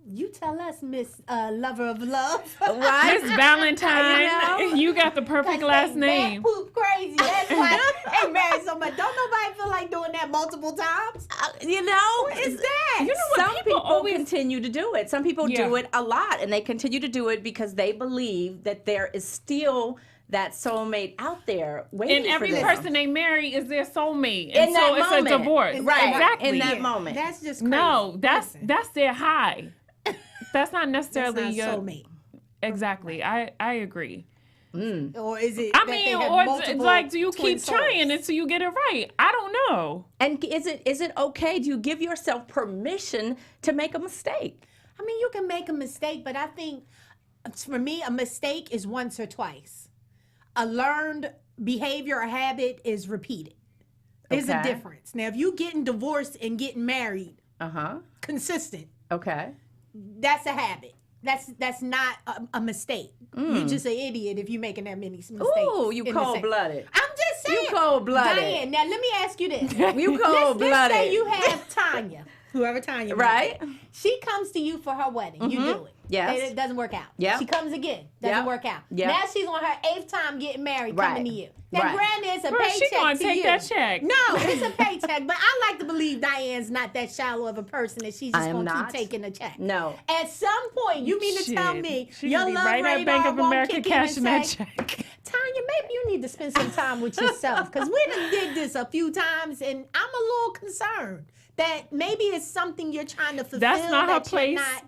You tell us, Miss Lover of Love. Right? Miss Valentine, You know? you got the perfect last name. Poop crazy. That's why they marry so much. Don't nobody feel like doing that multiple times? You know, What is that? You know what? some People people always- continue to do it. Some people Yeah. do it a lot, and they continue to do it because they believe that there is still that soulmate out there waiting And every for them. person they marry is their soulmate. In And so that it's moment. a divorce. Right. Exactly. In that moment. That's just crazy. No, that's Listen, their high. That's not that's necessarily not your soulmate. Exactly. I agree. Or is it I that they mean, have or it's multiple like, do you twin keep trying souls? until you get it right? I don't know. And is it okay? Do you give yourself permission to make a mistake? I mean, you can make a mistake, but I think for me, a mistake is once or twice. A learned behavior or habit is repeated. There's a Okay. difference. Now, if you getting divorced and getting married, Uh-huh. consistent, Okay. that's a habit. That's not a mistake. You're just an idiot if you're making that many mistakes. Ooh, you in the same- cold-blooded. I'm just saying. You cold-blooded. Diane, now let me ask you this. You Let's cold-blooded. say you have Tanya, whoever Tanya might Right. be. She comes to you for her wedding. You do it. Yes. It doesn't work out. Yep. She comes again. Doesn't Yep. work out. Yep. Now she's on her 8th time getting married, Right. coming to you. Now, Right. granted, it's a Girl, paycheck she gonna to take you. that check. No, it's a paycheck. But I like to believe Diane's not that shallow of a person that she's I just am going to not. keep taking a check. No. At some point, you mean to tell Shit. me She your gonna be love right at radar Bank of won't America kick in and cashing that say, check. Tanya, maybe you need to spend some time with yourself because we done did this a few times, and I'm a little concerned that maybe it's something you're trying to fulfill. That's not her that you're place. not-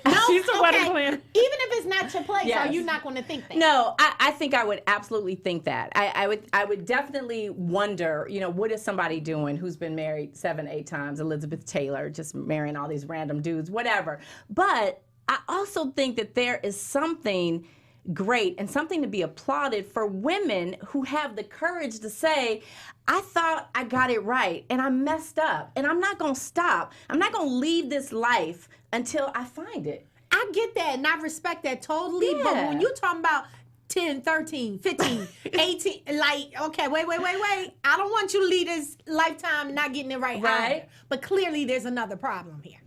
No, She's a wedding okay. planner. Even if it's not your place, Yes. are you not going to think that? No, I think I would absolutely think that. I would definitely wonder, what is somebody doing who's been married 7, 8 times, Elizabeth Taylor, just marrying all these random dudes, whatever. But I also think that there is something great and something to be applauded for women who have the courage to say, I thought I got it right and I messed up and I'm not going to stop. I'm not going to leave this life until I find it. I get that, and I respect that totally. But Yeah. when you're talking about 10, 13, 15, 18, like, okay, wait. I don't want you to leave this lifetime not getting it right. Right. Either. But clearly there's another problem here.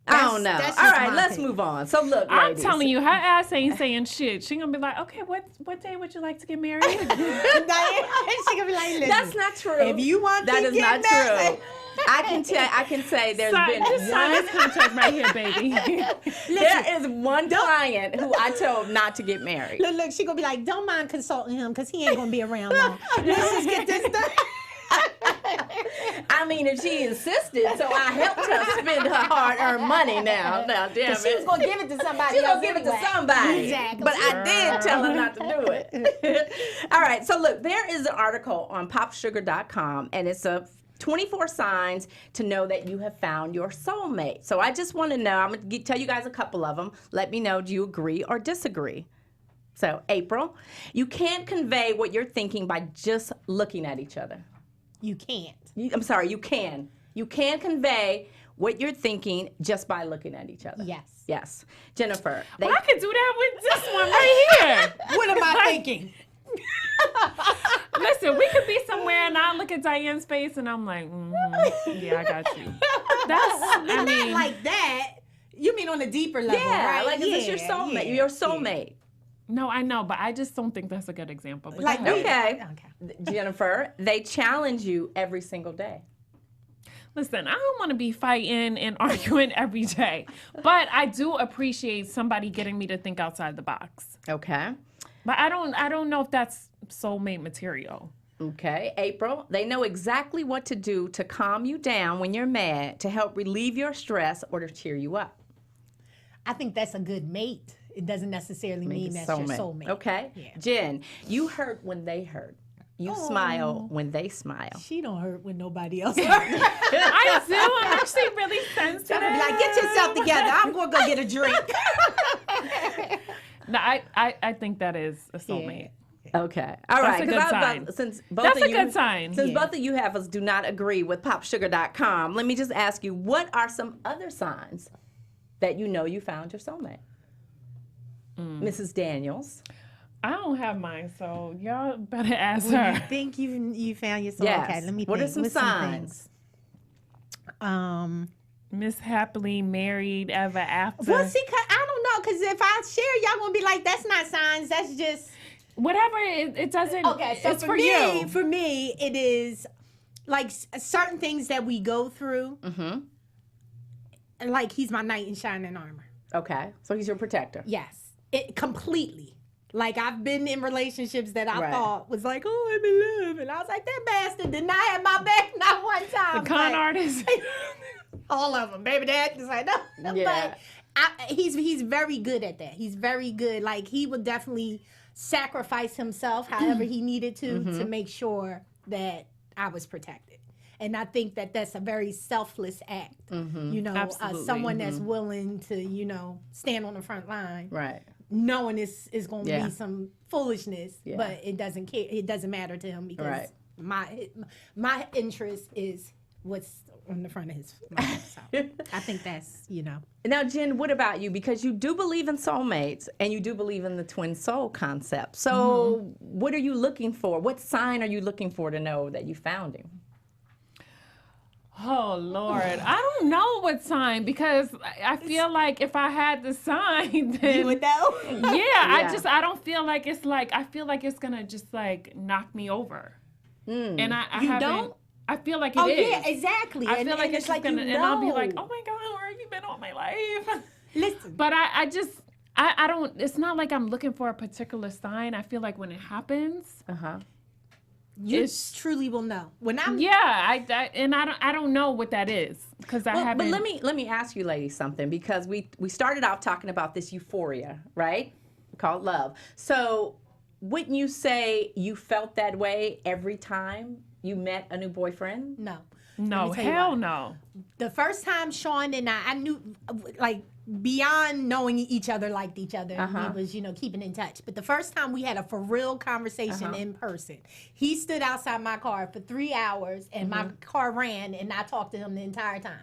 I don't know. that's All just right, my let's opinion. move on. So look, I'm ladies. telling you, her ass ain't saying shit. She gonna be like, okay, what day would you like to get married? Diane, she gonna be like, listen, That's not true. if you want that to is get not married- true. I can say there's been Just sign this contract right here, baby. there is one client who I told not to get married. Look, she gonna be like, don't mind consulting him because he ain't gonna be around long. Let's just get this done. I I mean, if she insisted, so I helped her spend her hard-earned money now. Now, damn it. She was going to give it to somebody She's else. going to give it to anyway. somebody. Exactly. But I did tell her not to do it. All right, so look, there is an article on popsugar.com, and it's a 24 signs to know that you have found your soulmate. So I just want to know, I'm going to tell you guys a couple of them. Let me know, do you agree or disagree? So, April, you can't convey what you're thinking by just looking at each other. You can't. I'm sorry, you can. You can convey what you're thinking just by looking at each other. Yes. Yes. Jennifer. Well, I could do that with this one right here. What am I thinking? Listen, we could be somewhere and I look at Diane's face and I'm like, yeah, I got you. Not like that. You mean on a deeper level, yeah, right? like is this your soulmate? Your soulmate. No, I know, but I just don't think that's a good example. But Like, Okay. Jennifer, they challenge you every single day. listen, I don't want to be fighting and arguing every day, but I do appreciate somebody getting me to think outside the box. Okay. But I don't know if that's soulmate material. Okay, April, they know exactly what to do to calm you down when you're mad, to help relieve your stress, or to cheer you up. I think that's a good mate. It doesn't necessarily mean that's your soulmate. Okay. Yeah. Jen, you hurt when they hurt. You smile when they smile. She don't hurt when nobody else hurt. I do. I'm actually really sensitive. Be like, get yourself together. I'm going to go get a drink. No, I think that is a soulmate. Okay. All That's right. a good sign. Since both That's of a you, good sign. Since Yeah. both of you have us do not agree with popsugar.com, let me just ask you, what are some other signs that you know you found your soulmate? Mrs. Daniels. I don't have mine, so y'all better ask You her. think you found your soulmate? Yes. Okay, let me What think. are some What's signs? things? Miss Happily Married Ever After. Well, see, I don't know, because if I share, y'all going to be like, that's not signs, that's just... Whatever, it doesn't, Okay, so it's for for me, you. For me, it is like certain things that we go through. Mm-hmm. Like he's my knight in shining armor. Okay. So he's your protector. Yes, it completely. Like I've been in relationships that I Right. thought was like, oh, I'm in love, and I was like, that bastard did not have my back not one time. The con but- artist. all of them, baby dad. Just like no, Yeah. but he's very good at that. He's very good. Like he would definitely sacrifice himself however he needed to make sure that I was protected. And I think that that's a very selfless act. You know, Absolutely. someone that's willing to, stand on the front line, Right. knowing it's going to Yeah. be some foolishness, Yeah. but it doesn't care. It doesn't matter to him because Right. my interest is what's on the front of his mind. So I think that's, Now, Jen, what about you? Because you do believe in soulmates and you do believe in the twin soul concept. So what are you looking for? What sign are you looking for to know that you found him? Oh, Lord. I don't know what sign, because I feel like if I had the sign, then... you would know. Yeah, I don't feel like it's like, I feel like it's going to just like knock me over. And I You haven't, don't? I feel like it Oh, is. yeah, exactly. I feel like it's like gonna, and I'll be like, oh my God, where have you been all my life? Listen. But I just, I don't, it's not like I'm looking for a particular sign. I feel like when it happens, You it's- truly will know. When I'm I don't know what that is, because I haven't. But let me ask you ladies something, because we started off talking about this euphoria, right? Called love. So wouldn't you say you felt that way every time you met a new boyfriend? no. No, Let me tell you hell why. no. The first time Sean and I knew, like, beyond knowing each other, liked each other, we was, keeping in touch. But the first time we had a for real conversation in person, he stood outside my car for 3 hours and my car ran and I talked to him the entire time.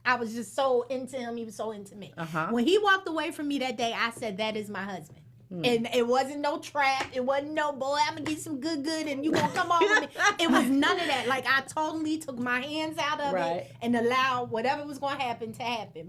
I was just so into him. He was so into me. When he walked away from me that day, I said, that is my husband. And it wasn't no trap. It wasn't no, boy, I'm going to get some good and you going to come on with me. It was none of that. Like, I totally took my hands out of it and allowed whatever was going to happen.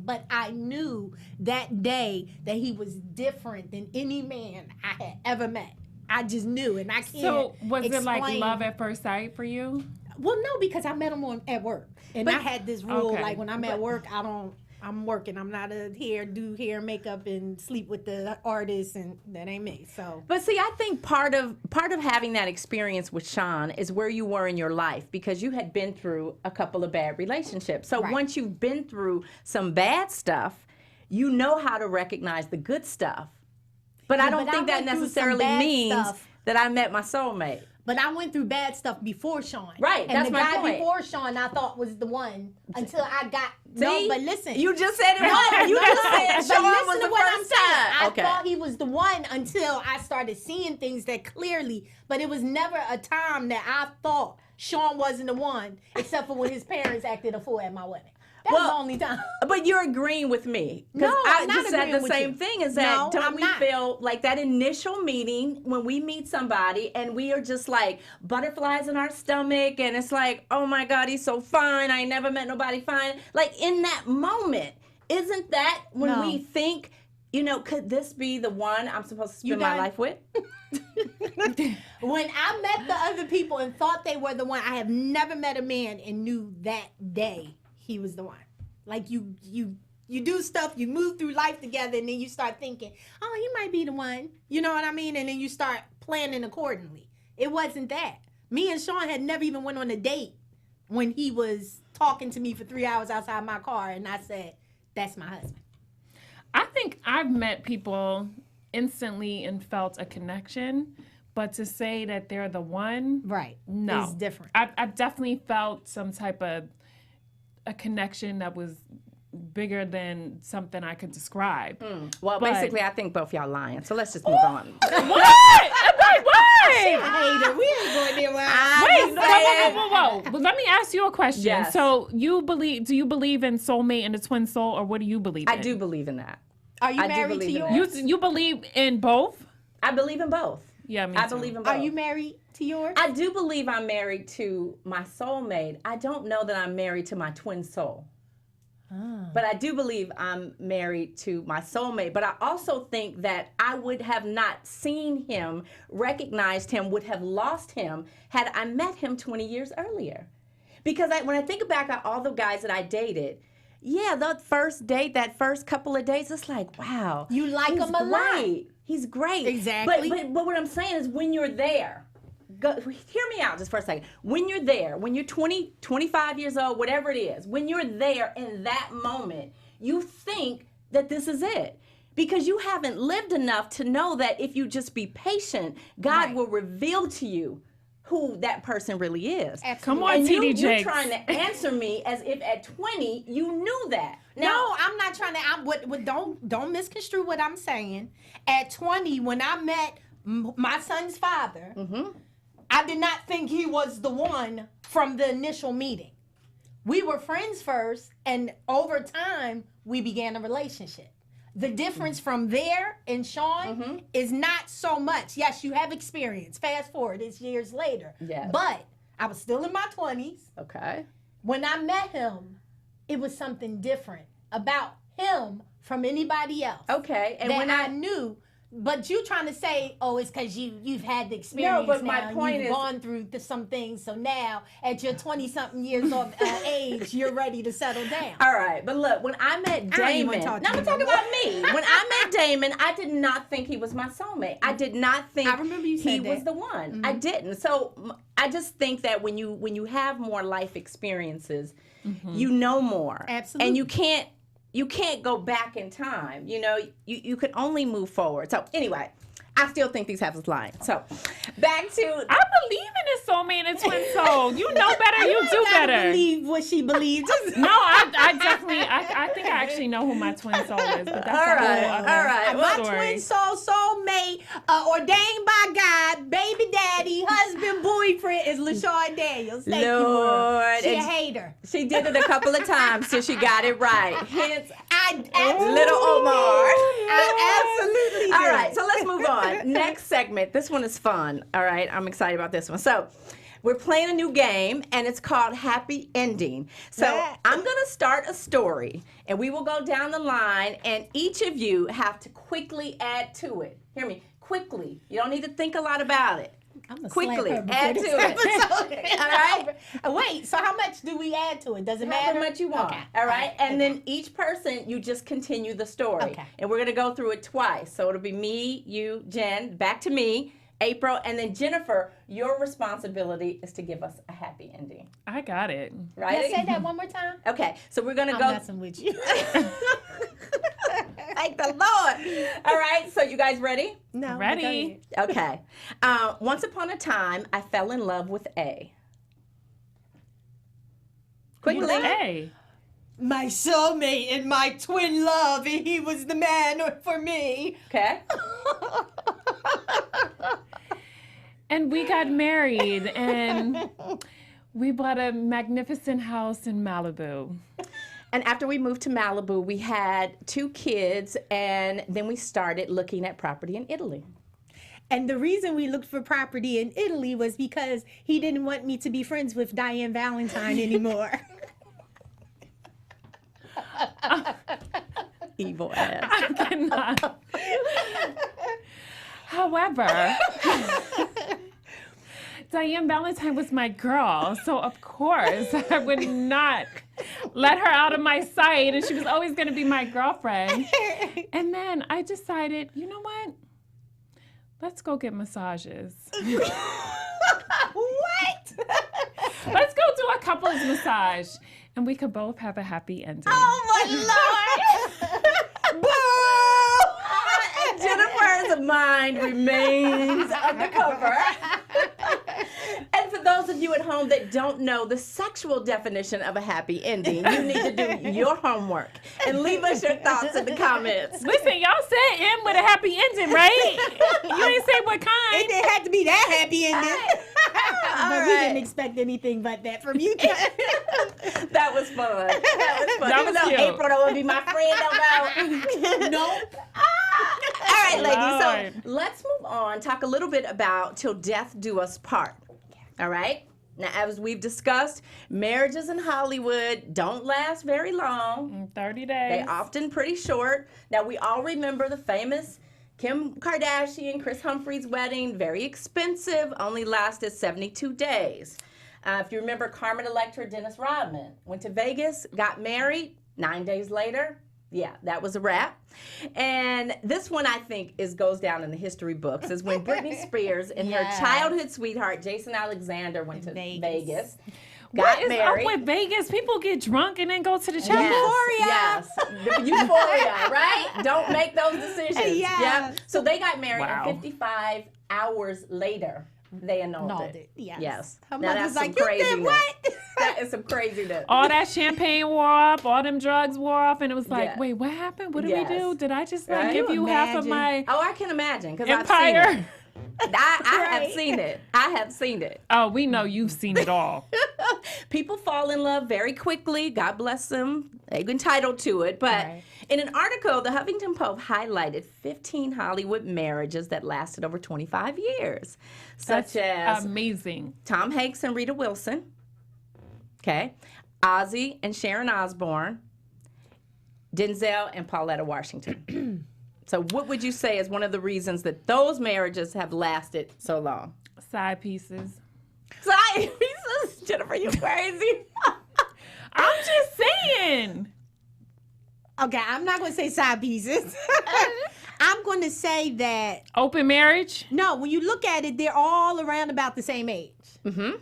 But I knew that day that he was different than any man I had ever met. I just knew, and I can't So was it like explain. love at first sight for you? Well, no, because I met him at work. And I had this rule, okay. like, when I'm at work, I don't... I'm working. I'm not do hair, makeup, and sleep with the artist, and that ain't me. So, but see, I think part of having that experience with Sean is where you were in your life, because you had been through a couple of bad relationships. So once you've been through some bad stuff, you know how to recognize the good stuff. But I don't think that necessarily means that I met my soulmate. But I went through bad stuff before Sean. Right, and that's the my guy point. before Sean I thought was the one until I got. See? No, but listen. You just said it wrong. You just said Sean listen was to the what I'm first saying. time. I thought he was the one until I started seeing things that clearly, but it was never a time that I thought Sean wasn't the one, except for when his parents acted a fool at my wedding. That was the only time. But you're agreeing with me. No, I I'm not just said agreeing the with same you. thing, is that No, don't I'm we not. feel like that initial meeting when we meet somebody and we are just like butterflies in our stomach, and it's like, oh my God, he's so fine. I ain't never met nobody fine. Like in that moment, isn't that when we think, you know, could this be the one I'm supposed to spend my life with? When I met the other people and thought they were the one, I have never met a man and knew that day he was the one. Like you do stuff, you move through life together, and then you start thinking, oh, he might be the one. You know what I mean? And then you start planning accordingly. It wasn't that. Me and Sean had never even went on a date when he was talking to me for 3 hours outside my car, and I said, that's my husband. I think I've met people instantly and felt a connection, but to say that they're the one, no, is different. I've definitely felt some type of a connection that was bigger than something I could describe. Well, But- basically, I think both y'all lying. So let's just move on. What? Wait, what? Hater, we ain't going there. Whoa. But let me ask you a question. Yes. So do you believe in soulmate and the twin soul, or what do you believe in? I do believe in that. Are you I do married to believe in yours? that. You believe in both? I believe in both. Yeah, me I too. believe in both. Are you married to yours? I do believe I'm married to my soulmate. I don't know that I'm married to my twin soul. But I do believe I'm married to my soulmate. But I also think that I would have not seen him, recognized him, would have lost him had I met him 20 years earlier. Because when I think back at all the guys that I dated, yeah, the first date, that first couple of days, it's like, wow. You like he's him a lot. great. He's great. Exactly. But what I'm saying is when you're there, hear me out just for a second. When you're there, when you're 20, 25 years old, whatever it is, when you're there in that moment, you think that this is it. Because you haven't lived enough to know that if you just be patient, God will reveal to you who that person really is. Come on, And TD you're Jakes. trying to answer me as if at 20 you knew that. No, I'm not trying to. Don't misconstrue what I'm saying. At 20, when I met my son's father, I did not think he was the one from the initial meeting. We were friends first, and over time, we began a relationship. The difference from there and Sean is not so much. Yes, you have experience. Fast forward, it's years later. Yes. But I was still in my 20s. Okay. When I met him, it was something different about him from anybody else. Okay. And that when I knew. But you trying to say, oh, it's because you've had the experience. but now, my point you've is- gone through some things. So now, at your 20-something years of age, you're ready to settle down. All right, but look, when I met I ain't even Damon, talk to now I'm you talking no about me. When I met Damon, I did not think he was my soulmate. I did not think I remember you said he that. was the one. I didn't. So I just think that when you have more life experiences, you know more. Absolutely. And you can't go back in time. You know, you can only move forward. So anyway, I still think these halves lying. So back to I believe in his soulmate and twin soul. You know better, you do I better. believe what she believes. No, I definitely, I think I actually know who my twin soul is, but that's All a right, whole other all right. My story. twin soulmate, ordained by God, baby daddy, husband, boyfriend is LaShawn Daniels. Thank you, Lord, world. She a and- hater. she did it a couple of times till she got it right. Hence, I little Omar. absolutely do. All right, so let's move on. Next segment. This one is fun. All right, I'm excited about this one. So, we're playing a new game, and it's called Happy Ending. So, Yeah. I'm going to start a story, and we will go down the line, and each of you have to quickly add to it. Hear me? Quickly. You don't need to think a lot about it. Quickly, add to it. All right? Wait, so how much do we add to it? Does it matter? However much you want. Okay. All right? And then each person, you just continue the story. Okay. And we're going to go through it twice. So it'll be me, you, Jen, back to me, April, and then Jennifer, your responsibility is to give us a happy ending. I got it. Right? Let's say that one more time. Okay, so we're going to I'm go. messing with you. Thank the Lord. All right, so you guys ready? No. Ready? Okay. Once upon a time, I fell in love with A. Quickly. Who's A? My soulmate and my twin love, and he was the man for me. Okay. And we got married, and we bought a magnificent house in Malibu. And after we moved to Malibu, we had 2 kids, and then we started looking at property in Italy. And the reason we looked for property in Italy was because he didn't want me to be friends with Diann Valentine anymore. Evil ass. I cannot. However, Diann Valentine was my girl, so of course I would not let her out of my sight, and she was always going to be my girlfriend. And then I decided, you know what? Let's go get massages. What? Let's go do a couples massage, and we could both have a happy ending. Oh my Lord! Boo! Jennifer's mind remains undercover. And for those of you at home that don't know the sexual definition of a happy ending, you need to do your homework and leave us your thoughts in the comments. Listen, y'all said end with a happy ending, right? You ain't say what kind. It didn't have to be that happy ending. But we right. didn't expect anything but that from you guys. That was fun. That was fun. That Even was though cute. April don't want to be my friend no more. Nope. All right, ladies. Lord. So let's move on. Talk a little bit about Till Death Do Us Part. All right. Now, as we've discussed, marriages in Hollywood don't last very long. 30 days. They often pretty short. Now, we all remember the famous Kim Kardashian, Chris Humphrey's wedding. Very expensive. Only lasted 72 days. If you remember, Carmen Electra, Dennis Rodman went to Vegas, got married. 9 days later, yeah, that was a wrap. And this one, I think, goes down in the history books, is when Britney Spears and Yes. her childhood sweetheart, Jason Alexander, went to Vegas. What Got is married. up with Vegas? People get drunk and then go to the chapel. Yes, the euphoria, right? Don't make those decisions. Yeah. Yep. So they got married, Wow. and 55 hours later, they annulled it. Yes. Now Her that's mother's some like, you did craziness. what? That is some craziness. All that champagne wore off, all them drugs wore off, and it was like, Yeah. wait, what happened? What did Yes. we do? Did I just like Right. give Can you you half of imagine? my Oh, I can imagine, because I've seen empire? it. I have Right. seen it. I have seen it. Oh, we know you've seen it all. People fall in love very quickly. God bless them. They're entitled to it. But Right. in an article, the Huffington Post highlighted 15 Hollywood marriages that lasted over 25 years, such That's as amazing. Tom Hanks and Rita Wilson, okay, Ozzy and Sharon Osbourne, Denzel and Pauletta Washington. So what would you say is one of the reasons that those marriages have lasted so long? Side pieces. Side pieces? Jennifer, you crazy. I'm just saying. Okay, I'm not going to say side pieces. I'm going to say that, Open marriage. no, when you look at it, they're all around about the same age. Mm-hmm.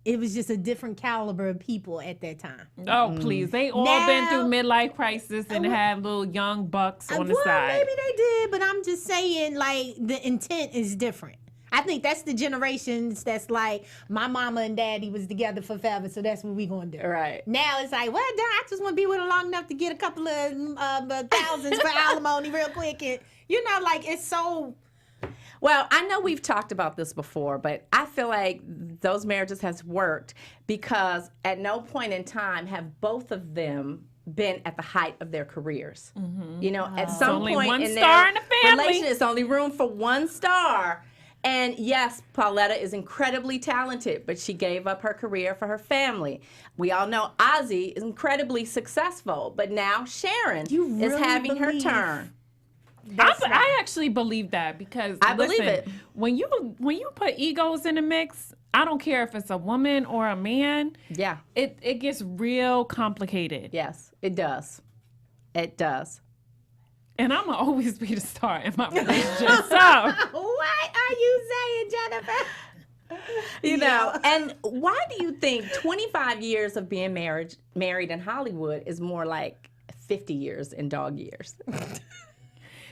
It was just a different caliber of people at that time. Oh, please. They all been Now- through midlife crisis and had little young bucks on the Well, side. maybe they did, but I'm just saying, like, the intent is different. I think that's the generations that's like, my mama and daddy was together for forever, so that's what we gonna do. Right. Now it's like, well, damn, I just want to be with her long enough to get a couple of thousands for alimony real quick. And, you know, like, it's so... Well, I know we've talked about this before, but I feel like those marriages has worked because at no point in time have both of them been at the height of their careers. You know, at some only point one in star their in the family. relation, it's only room for one star. And yes, Pauletta is incredibly talented, but she gave up her career for her family. We all know Ozzy is incredibly successful, but now Sharon You is really having her believe turn. I actually believe that because I believe it. When you put egos in the mix, I don't care if it's a woman or a man. Yeah. It gets real complicated. Yes, it does. It does. And I'm gonna always be the star in my relationship. So What are you saying, Jennifer? You know, and why do you think 25 years of being married in Hollywood is more like 50 years in dog years?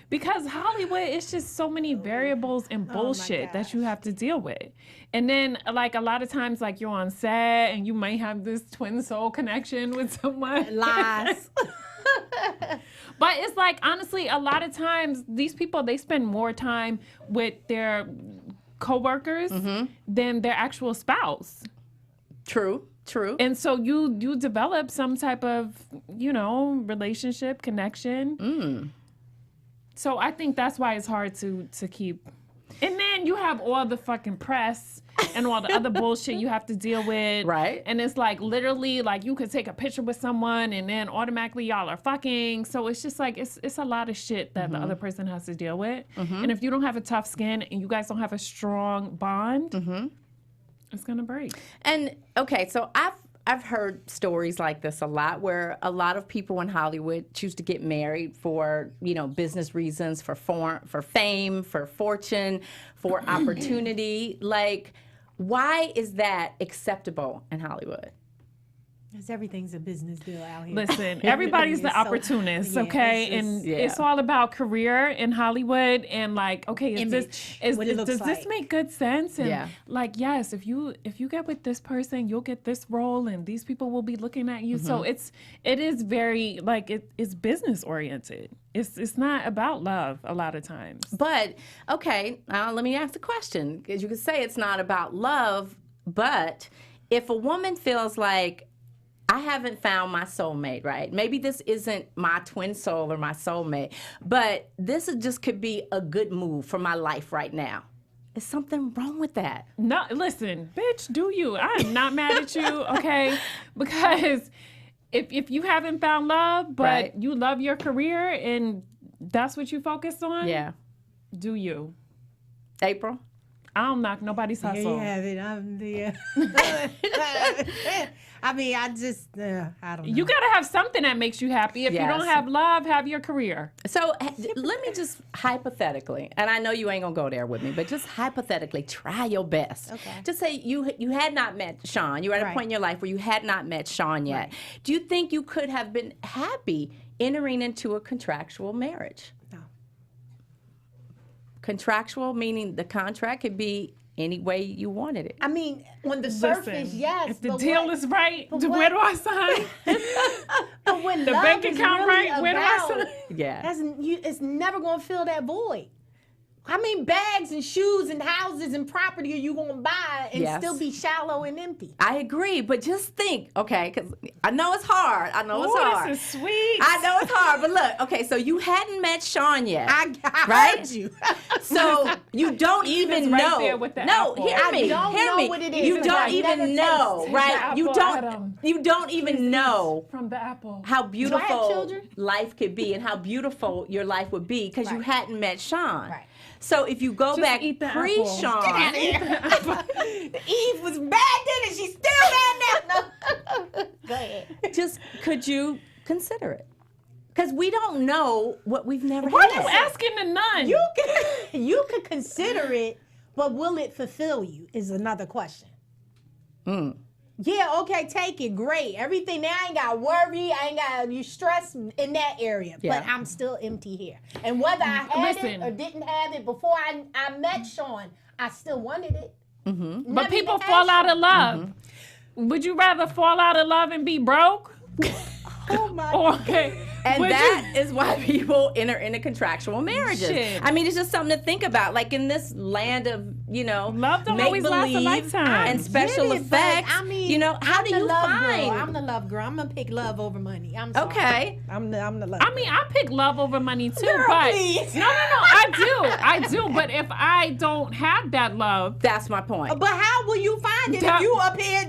because Hollywood, it's just so many variables and bullshit that you have to deal with. And then, like, a lot of times, like, you're on set and you might have this twin soul connection with someone. Lies. But it's like, honestly, a lot of times, these people, they spend more time with their coworkers than their actual spouse. True. And so you develop some type of, relationship, connection. So I think that's why it's hard to keep. And then you have all the fucking press and all the other bullshit you have to deal with. Right. And it's like literally like you could take a picture with someone and then automatically y'all are fucking. So it's just like it's a lot of shit that the other person has to deal with. And if you don't have a tough skin and you guys don't have a strong bond, it's gonna break. And okay, so I've heard stories like this a lot where a lot of people in Hollywood choose to get married for, business reasons, for fame, for fortune, for opportunity. Like, why is that acceptable in Hollywood? Because everything's a business deal out here. Listen, everybody's the opportunist, okay? It's all about career in Hollywood and like, okay, does this make good sense? And like, yes, if you get with this person, you'll get this role and these people will be looking at you. So it is very like it's business oriented. It's not about love a lot of times. But okay, let me ask the question, because you could say it's not about love, but if a woman feels like I haven't found my soulmate, right? Maybe this isn't my twin soul or my soulmate, but this just could be a good move for my life right now. Is something wrong with that? No, listen, bitch, do you? I am not mad at you, okay? Because if you haven't found love, but you love your career and that's what you focus on, do you? April? I don't knock nobody's hustle. Here you have it. I mean, I just, I don't know. You got to have something that makes you happy. If you don't have love, have your career. So let me just hypothetically, and I know you ain't going to go there with me, but just hypothetically, try your best. Okay. Just say you had not met Sean. You were at a point in your life where you had not met Sean yet. Right. Do you think you could have been happy entering into a contractual marriage? No. Contractual, meaning the contract could be any way you wanted it. I mean, on the surface, yes. If the deal is right, where do I sign? But when the bank account really right, where do I sign? Yeah. It's never going to fill that void. How many bags and shoes and houses and property are you going to buy and still be shallow and empty? I agree, but just think, okay, because I know it's hard. I know it's hard. This is sweet. I know it's hard, but look, okay, so you hadn't met Sean yet. I right? heard you. So you don't even right know. There with the no, apple. hear me. Don't hear know me. what it is. You don't even know, right? You don't even know from the apple how beautiful children? life could be and how beautiful your life would be because you hadn't met Sean. Right. So if you go back pre-Sean, Eve was bad then and she's still bad now. No. Go ahead. just could you consider it? Because we don't know what we've never Why had. are you asking the nun? You could consider it, but will it fulfill you is another question. Yeah, okay, take it, great. Everything, now I ain't got to worry, I ain't got you stress in that area, but I'm still empty here. And whether I had it or didn't have it before I met Sean, I still wanted it. But people fall out of love. Would you rather fall out of love and be broke? Oh my Okay. And that is why people enter into contractual marriages. Shit. I mean, it's just something to think about. Like in this land of, love don't always last a lifetime. and special effects. I mean, how do you find? I'm the love girl. I'm gonna pick love over money. I'm sorry. Okay. I'm the love. I mean, I pick love over money too, Girl, but please. no, I do. But if I don't have that love, That's my point. But how will you find it if you up here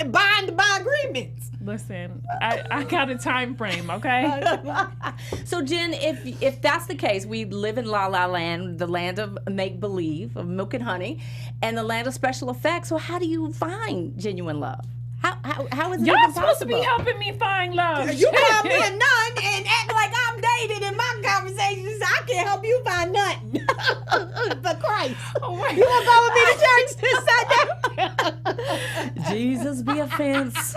bind by agreements? Listen, I got a time frame, okay? So, Jen, if that's the case, we live in La La Land, the land of make-believe, of milk and honey, and the land of special effects. So how do you find genuine love? How is it Y'all even supposed to be possible? helping me find love. You call me a nun and act like I'm dated in my conversations. I can't help you find nothing. But Christ. Oh, wait. You want to go with me to church this Sunday? Jesus be offense.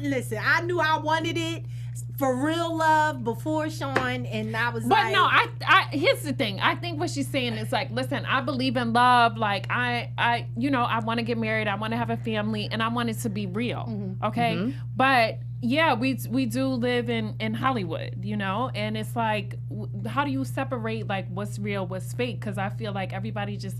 Listen, I knew I wanted it for real love before Sean, and I was But like... no, I here's the thing. I think what she's saying is like, listen, I believe in love. Like I want to get married. I want to have a family, and I want it to be real. Mm-hmm. Okay. Mm-hmm. But yeah, we do live in Hollywood, and it's like, how do you separate like what's real, what's fake? Because I feel like everybody just,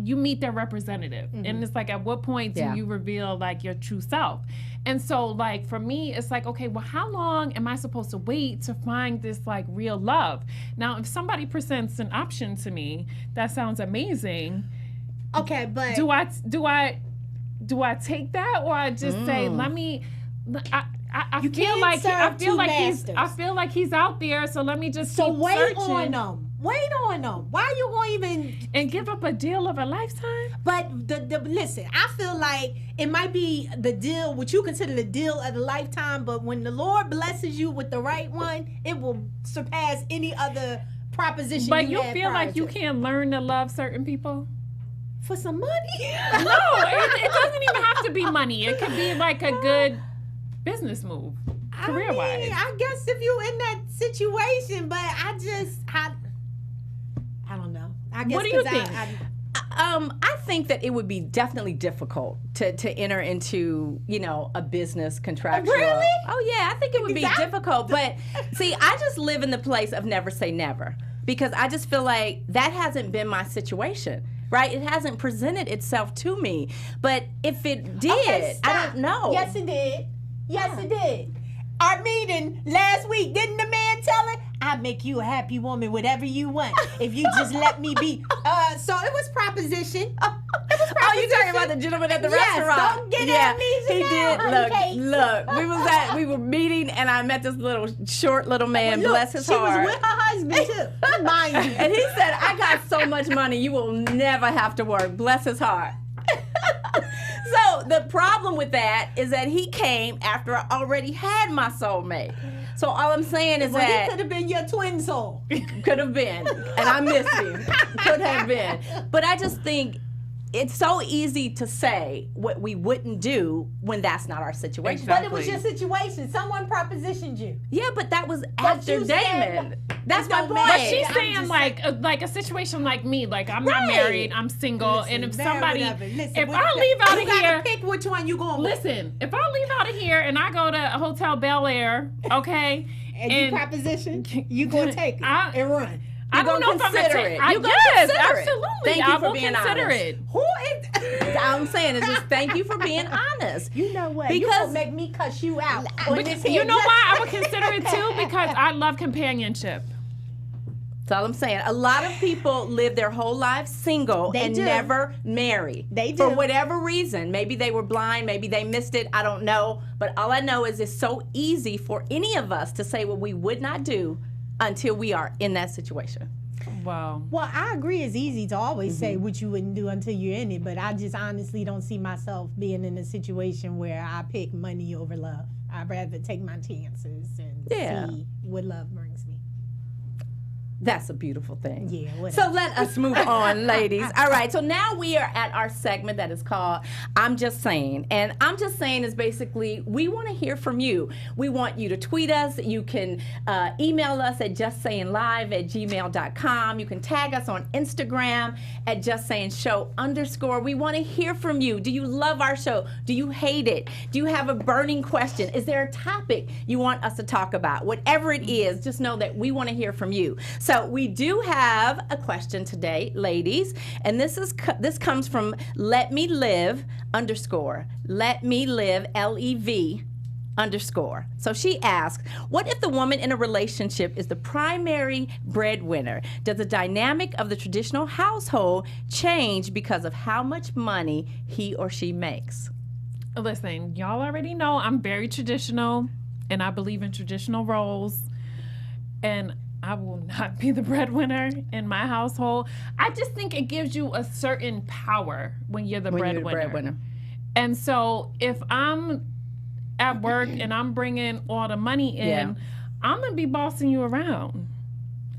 you meet their representative, and it's like, at what point do you reveal like your true self? And so, like, for me, it's like, okay, well, how long am I supposed to wait to find this, like, real love? Now, if somebody presents an option to me, that sounds amazing. Okay, but... Do I take that, or I just say, let me... I feel like he's out there, so let me just keep wait searching. on them. Wait on them. Why are you going to even... And give up a deal of a lifetime? But listen, I feel like it might be the deal, what you consider the deal of a lifetime, but when the Lord blesses you with the right one, it will surpass any other proposition. But you had feel prior like you to. can't learn to love certain people? For some money? No, it doesn't even have to be money. It could be like a good business move, career-wise. I guess if you're in that situation, but I don't know. I guess What do you think? I think that it would be definitely difficult to enter into, a business contractual. Really? Oh, yeah, I think it would be difficult. But see, I just live in the place of never say never, because I just feel like that hasn't been my situation, right? It hasn't presented itself to me. But if it did, Okay, I don't know. Yes, it did. Yes, it did. Our meeting last week, didn't the man tell her, I'll make you a happy woman, whatever you want, if you just let me be. So it was proposition. Oh, you talking about the gentleman at the restaurant? Don't get amnesia he now, did. honey Look, we were meeting, and I met this short little man. Look, bless his she heart. was with her husband too, mind you. And he said, I got so much money, you will never have to work. Bless his heart. So the problem with that is that he came after I already had my soulmate. So all I'm saying is that he could have been your twin soul. could have been, and I miss him. Could have been. But I just think it's so easy to say what we wouldn't do when that's not our situation. Exactly. But it was your situation. Someone propositioned you. Yeah, but that was after you said- Damon. That's It my don't point. matter. But she's I'm saying just like a situation like me, like I'm not Right. married, I'm single, Listen, and if bear somebody, whatever. Listen, if what- I leave out you of gotta here, pick which one you going with. listen, if I leave out of here and I go to a Hotel Bel Air, okay, And you proposition, you gonna take it and run. I don't know if I'm consider gonna it. take. You gonna Yes, consider it. absolutely. Thank you I for will being consider honest. it. Who is? I'm saying is just thank you for being honest. You know what? You Because gonna make me cuss you out. on this You here know just- why I would consider it too? Because I love companionship. That's all I'm saying. A lot of people live their whole lives single They and do. never marry. They For do. whatever reason. Maybe they were blind, maybe they missed it, I don't know. But all I know is it's so easy for any of us to say what we would not do until we are in that situation. Wow. Well, I agree. It's easy to always Mm-hmm. say what you wouldn't do until you're in it, but I just honestly don't see myself being in a situation where I pick money over love. I'd rather take my chances and see what love brings me. That's a beautiful thing. Yeah, whatever. So let us move on, ladies. All right, so now we are at our segment that is called I'm Just Saying. And I'm Just Saying is basically, we want to hear from you. We want you to tweet us. You can email us at justsayinglive@gmail.com. You can tag us on Instagram at justsaying_show. We want to hear from you. Do you love our show? Do you hate it? Do you have a burning question? Is there a topic you want us to talk about? Whatever it is, just know that we want to hear from you. So we do have a question today, ladies, and this comes from Let Me Live _ Let Me Live LEV _. So she asks, what if the woman in a relationship is the primary breadwinner? Does the dynamic of the traditional household change because of how much money he or she makes? Listen, y'all already know I'm very traditional, and I believe in traditional roles, and I will not be the breadwinner in my household. I just think it gives you a certain power when you're the breadwinner. And so if I'm at work and I'm bringing all the money in, I'm going to be bossing you around.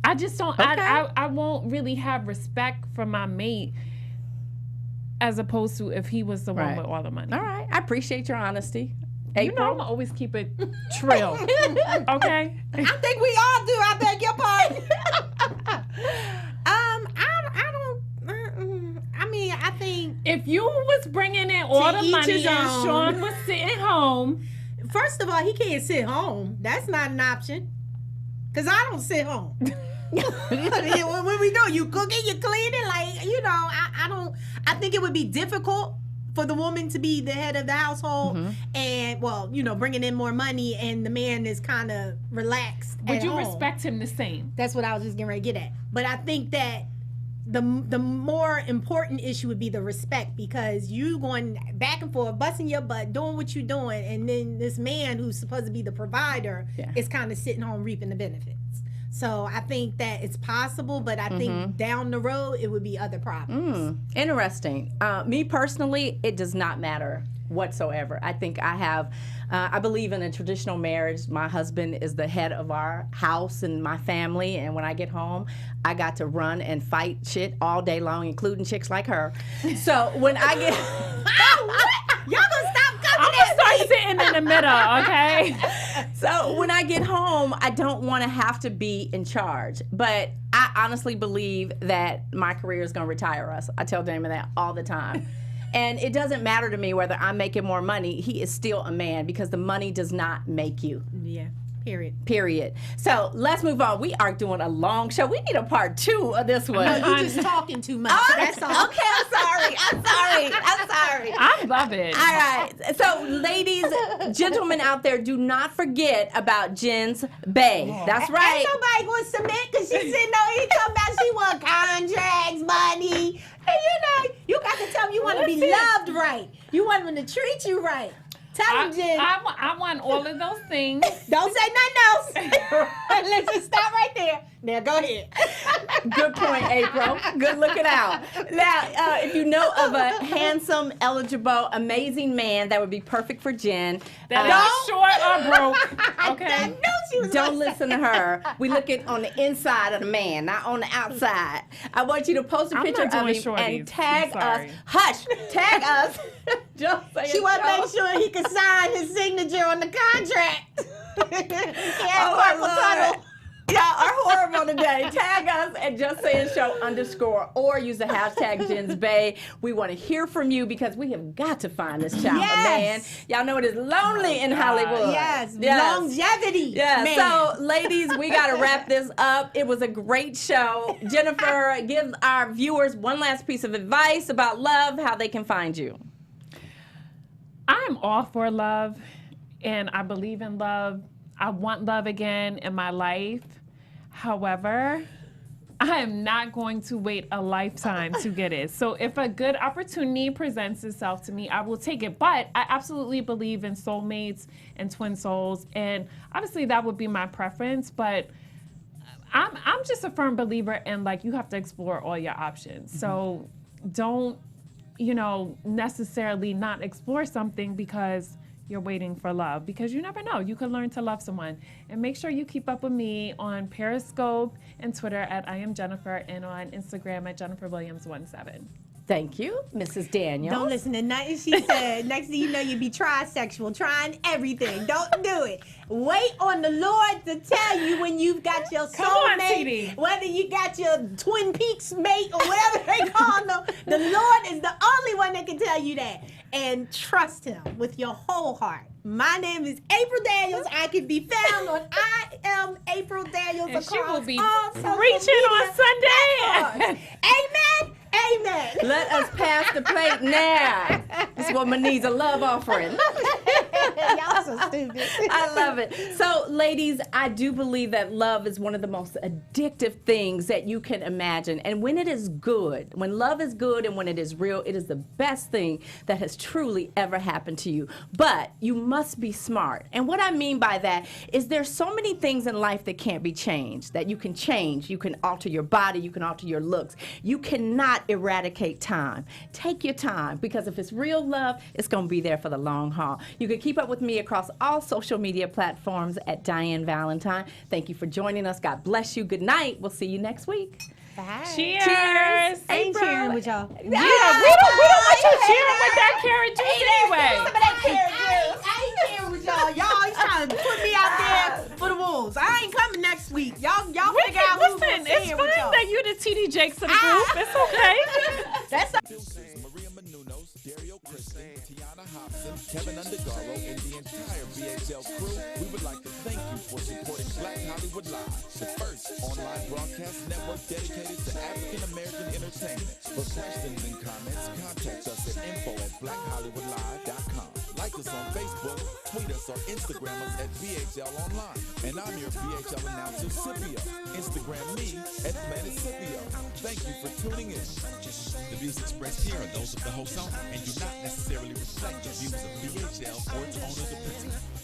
I just don't, I won't really have respect for my mate as opposed to if he was the one with all the money. All right. I appreciate your honesty. You know, I'm gonna always keep it trill. Okay? I think we all do. I beg your pardon. I think if you was bringing in all the money and Sean was sitting home. First of all, he can't sit home. That's not an option. Because I don't sit home. What we do? You cooking, you cleaning, I think it would be difficult for the woman to be the head of the household and, bringing in more money, and the man is kind of relaxed. Would you respect him the same? That's what I was just getting ready to get at. But I think that the more important issue would be the respect, because you going back and forth, busting your butt, doing what you're doing, and then this man who's supposed to be the provider is kind of sitting home reaping the benefits. So I think that it's possible, but I think down the road it would be other problems. Interesting. Me personally, it does not matter whatsoever. I think I believe in a traditional marriage. My husband is the head of our house and my family, and when I get home, I got to run and fight shit all day long, including chicks like her. So when I get... Y'all gonna stop coming I'm gonna start sitting in the middle, okay? So when I get home, I don't want to have to be in charge. But I honestly believe that my career is going to retire us. I tell Damon that all the time. And it doesn't matter to me whether I'm making more money. He is still a man, because the money does not make you. Yeah. Period. So let's move on. We are doing a long show. We need a part 2 of this one. No, you're just talking too much. That's all. Okay, I'm sorry. I love it. All right. So, ladies, gentlemen out there, do not forget about Jen's Bay. That's right. Ain't nobody going to submit, because she's sitting over here talking about she want contracts, money. And you got to tell them you want to be loved right. You want them to treat you right. Tell them, Jen. I want all of those things. Don't say nothing else. Let's just stop right there. Now, go ahead. Good point, April. Good looking out. Now, if you know of a handsome, eligible, amazing man that would be perfect for Jen, that is short or broke. Okay. I knew she was don't listen to her. We look at on the inside of the man, not on the outside. I want you to post a picture of him and tag us. Hush! Tag us. Just say she want to make sure he can sign his signature on the contract. Y'all are horrible today. Tag us at Just Saying Show _ or use the hashtag Jen's Bay. We want to hear from you, because we have got to find this child a man. Y'all know it is lonely in Hollywood. Yes. Longevity. Yeah. Man. So, ladies, we got to wrap this up. It was a great show. Jennifer, give our viewers one last piece of advice about love, how they can find you. I'm all for love, and I believe in love. I want love again in my life. However, I am not going to wait a lifetime to get it. So if a good opportunity presents itself to me, I will take it. But I absolutely believe in soulmates and twin souls, and obviously that would be my preference. But I'm just a firm believer in, you have to explore all your options. So don't, necessarily not explore something because you're waiting for love, because you never know. You could learn to love someone. And make sure you keep up with me on Periscope and Twitter at I am Jennifer, and on Instagram at JenniferWilliams17. Thank you, Mrs. Daniels. Don't listen to nothing she said. Next thing you know, you'll be trisexual, trying everything. Don't do it. Wait on the Lord to tell you when you've got your soulmate, whether you got your Twin Peaks mate or whatever they call them. The Lord is the only one that can tell you that. And trust him with your whole heart. My name is April Daniels. I can be found on I am April Daniels and across she will be all preaching on Sunday. Amen. Amen. Let us pass the plate now. This woman needs a love offering. Y'all so stupid. I love it. So, ladies, I do believe that love is one of the most addictive things that you can imagine. And when it is good, when love is good and when it is real, it is the best thing that has truly ever happened to you. But you must be smart. And what I mean by that is there's so many things in life that can't be changed, that you can change. You can alter your body. You can alter your looks. You cannot eradicate time. Take your time, because if it's real love, it's going to be there for the long haul. You can keep up with me across all social media platforms at Diann Valentine. Thank you for joining us. God bless you. Good night. We'll see you next week. Bye. Cheers. I ain't cheering with y'all. Yeah, we don't want you cheering with that carrot juice anyway. I ain't cheering with y'all. Y'all always trying to put me out there for the wolves. I ain't coming next week. Y'all figure out who's Listen, gonna it's sing fine with y'all. that you the TD Jakes of the group. It's okay. That's Maria Menounos, Dario Kristen, Tiana Hobson, Kevin Undergaro, and the entire BHL crew, we would like to thank you for supporting Black Hollywood Live, the first online broadcast network dedicated to African American entertainment. For questions and comments, contact us at info@blackhollywoodlive.com. Like us on Facebook, tweet us, or Instagram us at BHL Online. And I'm your BHL announcer, Scipio. Instagram me at Planet Scipio. Thank you for tuning in. The views expressed here are those of the host only and do not necessarily reflect the views of BHL or its owners or principals.